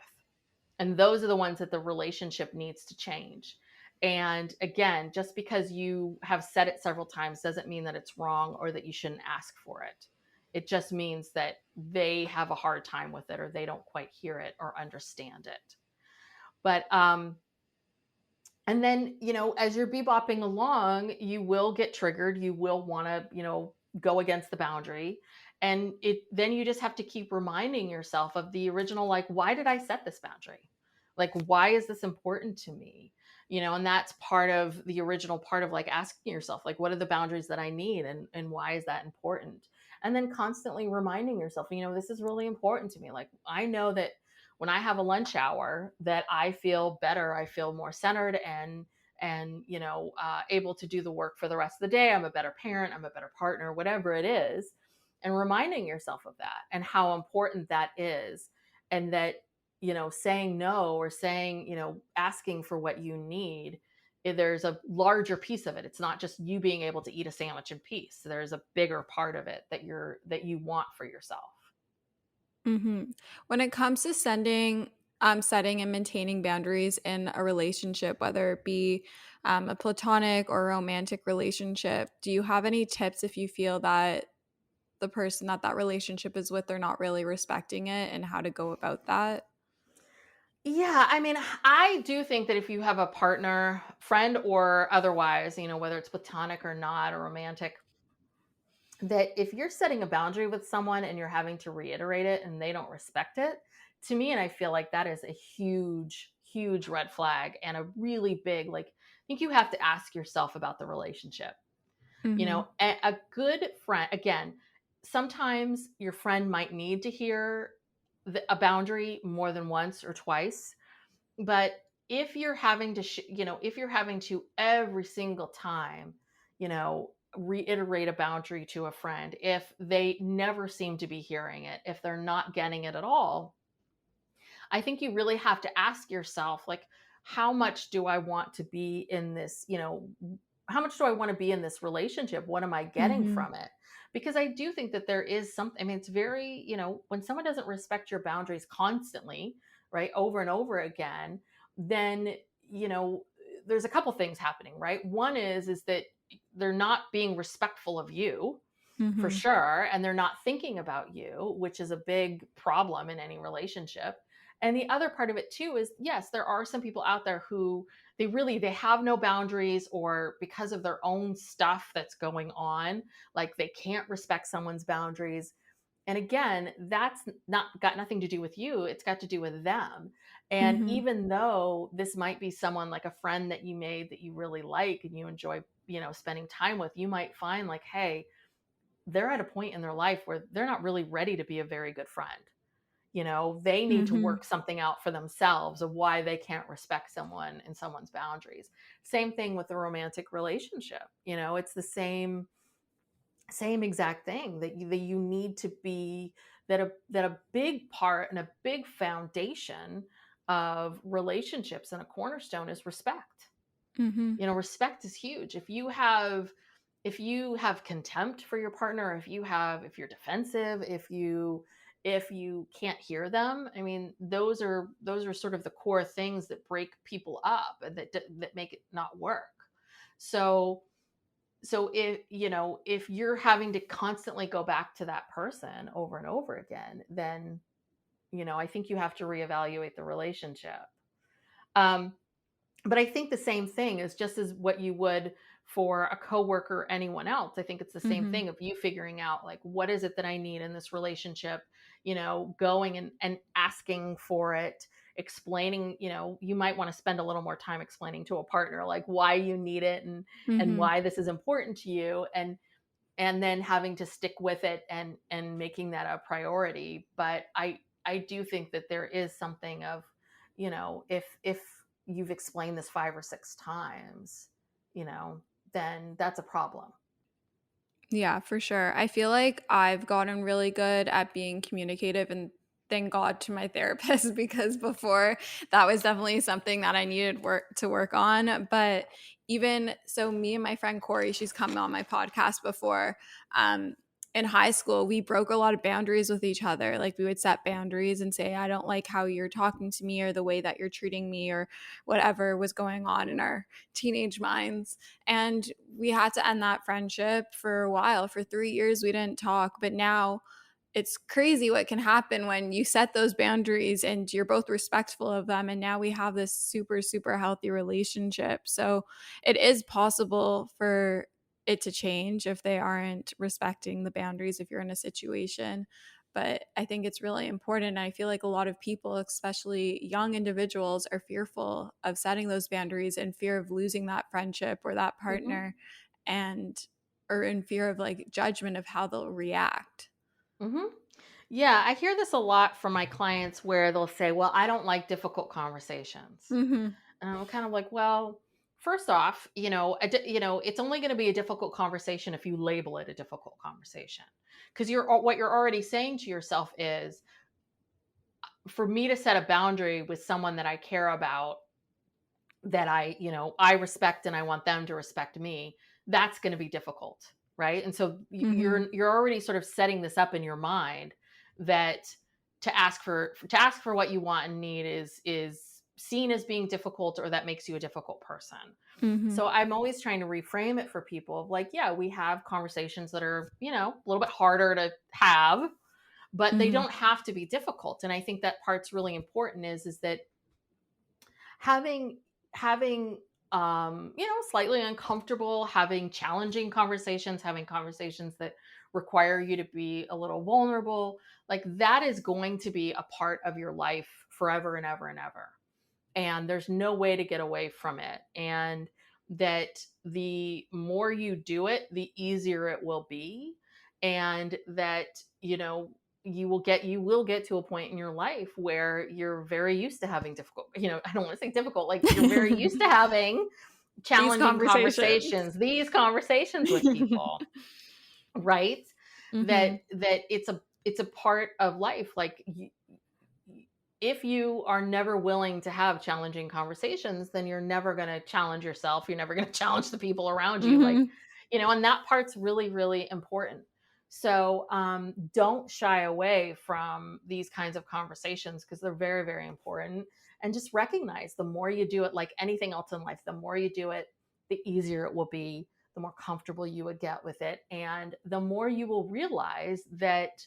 And those are the ones that the relationship needs to change. And again, just because you have said it several times doesn't mean that it's wrong or that you shouldn't ask for it. It just means that they have a hard time with it or they don't quite hear it or understand it. But, and then, as you're bebopping along, you will get triggered. You will want to, go against the boundary. And then you just have to keep reminding yourself of the original, like, why did I set this boundary? Like, why is this important to me? And that's part of the original part of like asking yourself, like, what are the boundaries that I need and why is that important? And then constantly reminding yourself, this is really important to me. Like, I know that when I have a lunch hour that I feel better, I feel more centered and able to do the work for the rest of the day. I'm a better parent, I'm a better partner, whatever it is. And reminding yourself of that and how important that is. And that, saying no or saying, asking for what you need, there's a larger piece of it. It's not just you being able to eat a sandwich in peace. There's a bigger part of it that you want for yourself. When it comes to sending setting and maintaining boundaries in a relationship, whether it be a platonic or romantic relationship. Do you have any tips if you feel that the person that relationship is with, they're not really respecting it, and how to go about that? Yeah, I mean, I do think that if you have a partner, friend or otherwise, whether it's platonic or not or romantic, that if you're setting a boundary with someone and you're having to reiterate it and they don't respect it, to me, and I feel like that is a huge, huge red flag and a really big, like, I think you have to ask yourself about the relationship. Mm-hmm. A good friend, again, sometimes your friend might need to hear a boundary more than once or twice. But if you're having to, if you're having to every single time, reiterate a boundary to a friend, if they never seem to be hearing it, if they're not getting it at all, I think you really have to ask yourself, like, how much do I want to be in this, how much do I want to be in this relationship? What am I getting Mm-hmm. from it? Because I do think that there is something, I mean, it's very, when someone doesn't respect your boundaries constantly, right, over and over again, then, there's a couple things happening, right? One is that they're not being respectful of you, for Mm-hmm. sure, and they're not thinking about you, which is a big problem in any relationship. And the other part of it too is, yes, there are some people out there who they have no boundaries, or because of their own stuff that's going on, like they can't respect someone's boundaries. And again, that's not got nothing to do with you, it's got to do with them. And Mm-hmm. even though this might be someone, like a friend that you made that you really like and you enjoy, spending time with, you might find like, hey, they're at a point in their life where they're not really ready to be a very good friend. They need to Mm-hmm. work something out for themselves of why they can't respect someone and someone's boundaries. Same thing with a romantic relationship. It's the same exact thing, that you need to be, that a big part and a big foundation of relationships and a cornerstone is respect. Mm-hmm. Respect is huge. If you have contempt for your partner, if you're defensive, if you can't hear them, I mean, those are sort of the core things that break people up and that make it not work. So if you're having to constantly go back to that person over and over again, then I think you have to reevaluate the relationship. um but I think the same thing is just as what you would for a coworker or anyone else. I think it's the same Mm-hmm. thing of you figuring out, like, what is it that I need in this relationship, going and asking for it, explaining, you might want to spend a little more time explaining to a partner, like, why you need it, and Mm-hmm. why this is important to you, and then having to stick with it and making that a priority. But I do think that there is something of, if you've explained this 5 or 6 times, then that's a problem. Yeah, for sure. I feel like I've gotten really good at being communicative, and thank God to my therapist because before that was definitely something that I needed work on. But even so, me and my friend Corey, she's come on my podcast before. In high school, we broke a lot of boundaries with each other. Like we would set boundaries and say, I don't like how you're talking to me or the way that you're treating me or whatever was going on in our teenage minds. And we had to end that friendship for a while. For 3 years, we didn't talk. But now it's crazy what can happen when you set those boundaries and you're both respectful of them. And now we have this super, super healthy relationship. So it is possible for it to change if they aren't respecting the boundaries, if you're in a situation. But I think it's really important. I feel like a lot of people, especially young individuals, are fearful of setting those boundaries in fear of losing that friendship or that partner, and or in fear of like judgment of how they'll react. Mm-hmm. Yeah, I hear this a lot from my clients where they'll say, well, I don't like difficult conversations. Mm-hmm. And I'm kind of like, well, first off, it's only going to be a difficult conversation if you label it a difficult conversation. Because what you're already saying to yourself is, for me to set a boundary with someone that I care about, that I respect, and I want them to respect me, that's going to be difficult, right? And so Mm-hmm. you're already sort of setting this up in your mind that ask for what you want and need is seen as being difficult, or that makes you a difficult person. Mm-hmm. So I'm always trying to reframe it for people of like, yeah, we have conversations that are, a little bit harder to have, but they don't have to be difficult. And I think that part's really important is that having slightly uncomfortable, having challenging conversations, having conversations that require you to be a little vulnerable, like that is going to be a part of your life forever and ever and ever. And there's no way to get away from it. And that the more you do it, the easier it will be. And that, you will get to a point in your life where you're very used to having difficult, I don't want to say difficult, like you're very used to having challenging these conversations with people, right? That it's a part of life. Like if you are never willing to have challenging conversations, then you're never going to challenge yourself. You're never going to challenge the people around you. Like, and that part's really, really important. So don't shy away from these kinds of conversations because they're very, very important. And just recognize the more you do it, like anything else in life, the more you do it, the easier it will be, the more comfortable you would get with it. And the more you will realize that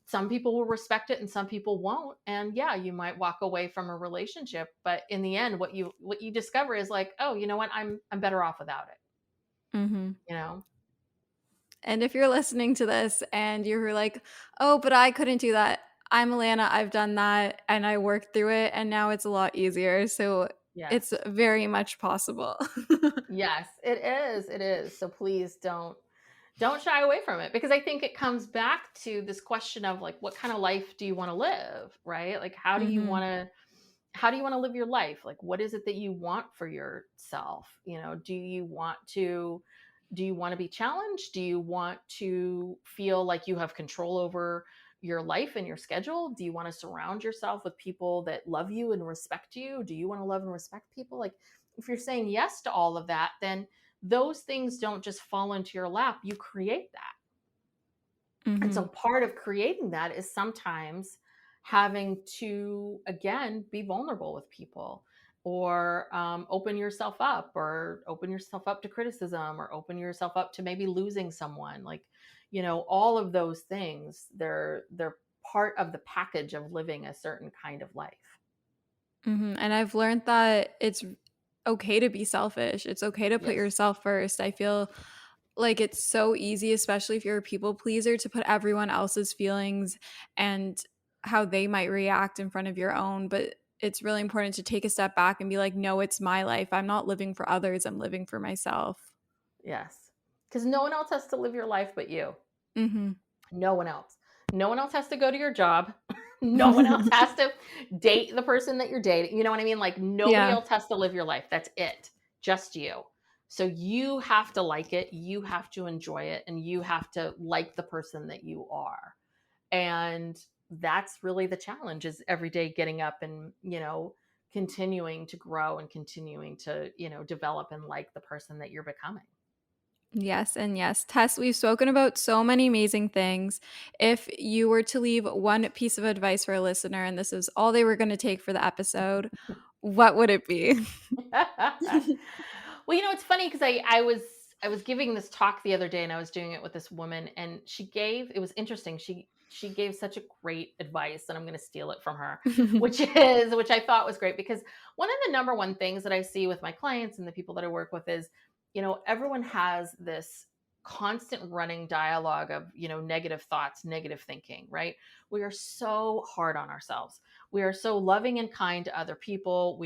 some people will respect it and some people won't. And yeah, you might walk away from a relationship, but in the end, what you discover is like, oh, you know what? I'm better off without it. And if you're listening to this and you're like, oh, but I couldn't do that. I'm Alana. I've done that and I worked through it and now it's a lot easier. So it's very much possible. Yes, it is. It is. So please don't shy away from it, because I think it comes back to this question of like, what kind of life do you want to live? Right? Like, how do you want to live your life? Like, what is it that you want for yourself? Do you want to be challenged? Do you want to feel like you have control over your life and your schedule? Do you want to surround yourself with people that love you and respect you? Do you want to love and respect people? Like, if you're saying yes to all of that, then those things don't just fall into your lap. You create that. And so part of creating that is sometimes having to, again, be vulnerable with people, or open yourself up to criticism, or open yourself up to maybe losing someone. Like, all of those things, they're part of the package of living a certain kind of life. And I've learned that it's okay to be selfish. It's okay to put yourself first. I feel like it's so easy, especially if you're a people pleaser, to put everyone else's feelings and how they might react in front of your own. But it's really important to take a step back and be like, no, it's my life. I'm not living for others. I'm living for myself. Yes. Because no one else has to live your life but you. No one else. No one else has to go to your job. No one else has to date the person that you're dating. You know what I mean? Like, nobody else has to live your life. That's it. Just you. So you have to like it. You have to enjoy it. And you have to like the person that you are. And that's really the challenge, is every day getting up and, continuing to grow and continuing to, develop and like the person that you're becoming. Yes. And yes, Tess, we've spoken about so many amazing things. If you were to leave one piece of advice for a listener, and this is all they were going to take for the episode, what would it be? Well, it's funny because I was giving this talk the other day, and I was doing it with this woman, and it was interesting. She gave such a great advice, and I'm going to steal it from her, which I thought was great, because one of the number one things that I see with my clients and the people that I work with is, everyone has this constant running dialogue of, negative thoughts, negative thinking, right? We are so hard on ourselves. We are so loving and kind to other people.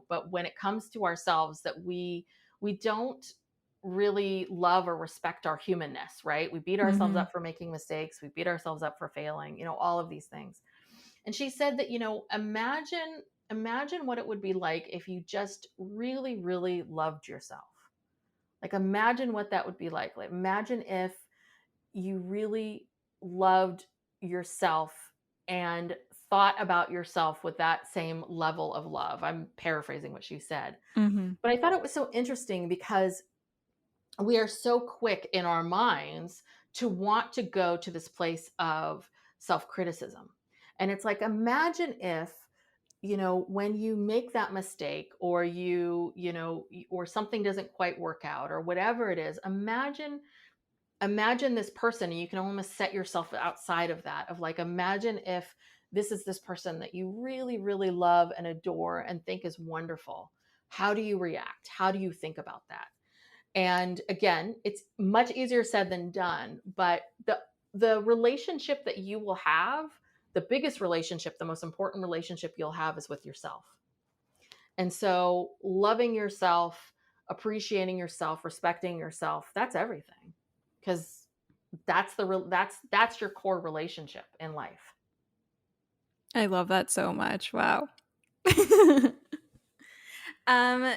But when it comes to ourselves, that we don't really love or respect our humanness, right? We beat ourselves up for making mistakes. We beat ourselves up for failing, all of these things. And she said that, imagine what it would be like if you just really, really loved yourself. Like, imagine what that would be like. Like, imagine if you really loved yourself and thought about yourself with that same level of love. I'm paraphrasing what she said. But I thought it was so interesting, because we are so quick in our minds to want to go to this place of self-criticism. And it's like, imagine if, when you make that mistake, or or something doesn't quite work out, or whatever it is, imagine this person, and you can almost set yourself outside of that, of like, imagine if this is this person that you really, really love and adore and think is wonderful. How do you react? How do you think about that? And again, it's much easier said than done, but the relationship that you will have, the biggest relationship, the most important relationship you'll have, is with yourself. And so loving yourself, appreciating yourself, respecting yourself, that's everything. Because that's your core relationship in life. I love that so much. Wow.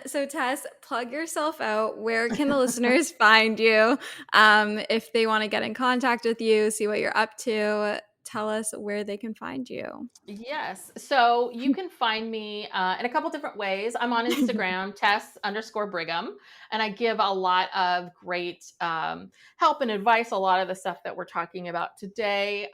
So Tess, plug yourself out. Where can the listeners find you? If they want to get in contact with you, see what you're up to, tell us where they can find you. Yes. So you can find me in a couple different ways. I'm on Instagram, Tess_Brigham, and I give a lot of great help and advice, a lot of the stuff that we're talking about today.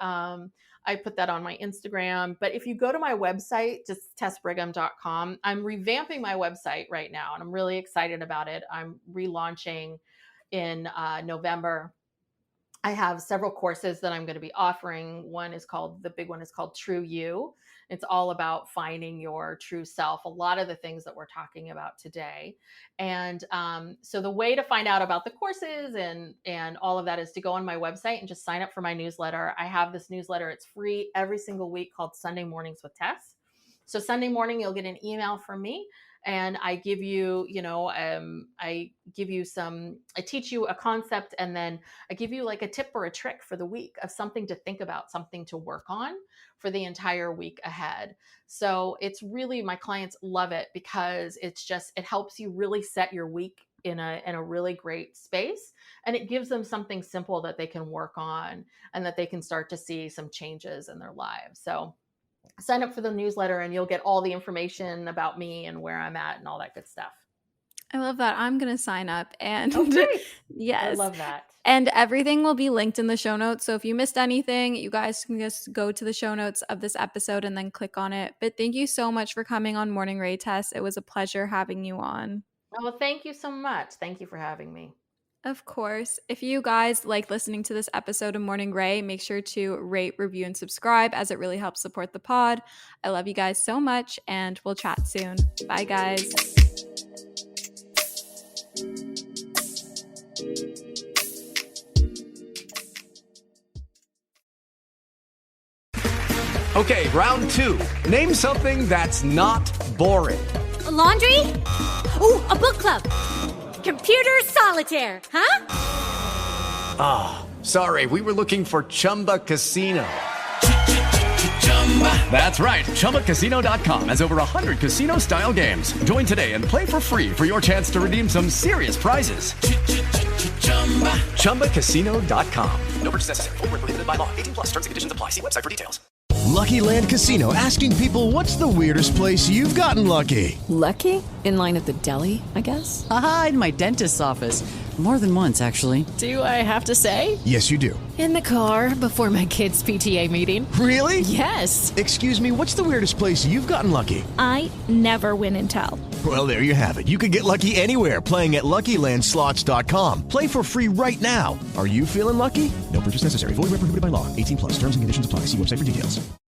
I put that on my Instagram. But if you go to my website, just tessbrigham.com, I'm revamping my website right now, and I'm really excited about it. I'm relaunching in November. I have several courses that I'm going to be offering. The big one is called True You. It's all about finding your true self, a lot of the things that we're talking about today. And so the way to find out about the courses and all of that is to go on my website and just sign up for my newsletter. I have this newsletter. It's free every single week, called Sunday Mornings with Tess. So Sunday morning, you'll get an email from me. And I give you, I teach you a concept, and then I give you like a tip or a trick for the week of something to think about, something to work on for the entire week ahead. So it's really, my clients love it because it helps you really set your week in a really great space. And it gives them something simple that they can work on and that they can start to see some changes in their lives. So sign up for the newsletter and you'll get all the information about me and where I'm at and all that good stuff. I love that. I'm going to sign up. And yes, I love that. And everything will be linked in the show notes. So if you missed anything, you guys can just go to the show notes of this episode and then click on it. But thank you so much for coming on Morning Rae, Tess. It was a pleasure having you on. Oh, well, thank you so much. Thank you for having me. Of course. If you guys like listening to this episode of Morning Rae, make sure to rate, review, and subscribe, as it really helps support the pod. I love you guys so much, and we'll chat soon. Bye, guys. Okay, round two. Name something that's not boring. A laundry? Ooh, a book club. Computer solitaire, huh? Ah, sorry, we were looking for Chumba Casino. That's right, ChumbaCasino.com has over 100 casino-style games. Join today and play for free for your chance to redeem some serious prizes. ChumbaCasino.com. No purchase necessary. Void where prohibited by law. 18+. Terms and conditions apply. See website for details. Lucky Land Casino, asking people, what's the weirdest place you've gotten lucky? Lucky? In line at the deli, I guess? Aha, in my dentist's office. More than once, actually. Do I have to say? Yes, you do. In the car before my kids' PTA meeting. Really? Yes. Excuse me, what's the weirdest place you've gotten lucky? I never win and tell. Well, there you have it. You can get lucky anywhere, playing at LuckyLandSlots.com. Play for free right now. Are you feeling lucky? No purchase necessary. Void where prohibited by law. 18+. Terms and conditions apply. See website for details.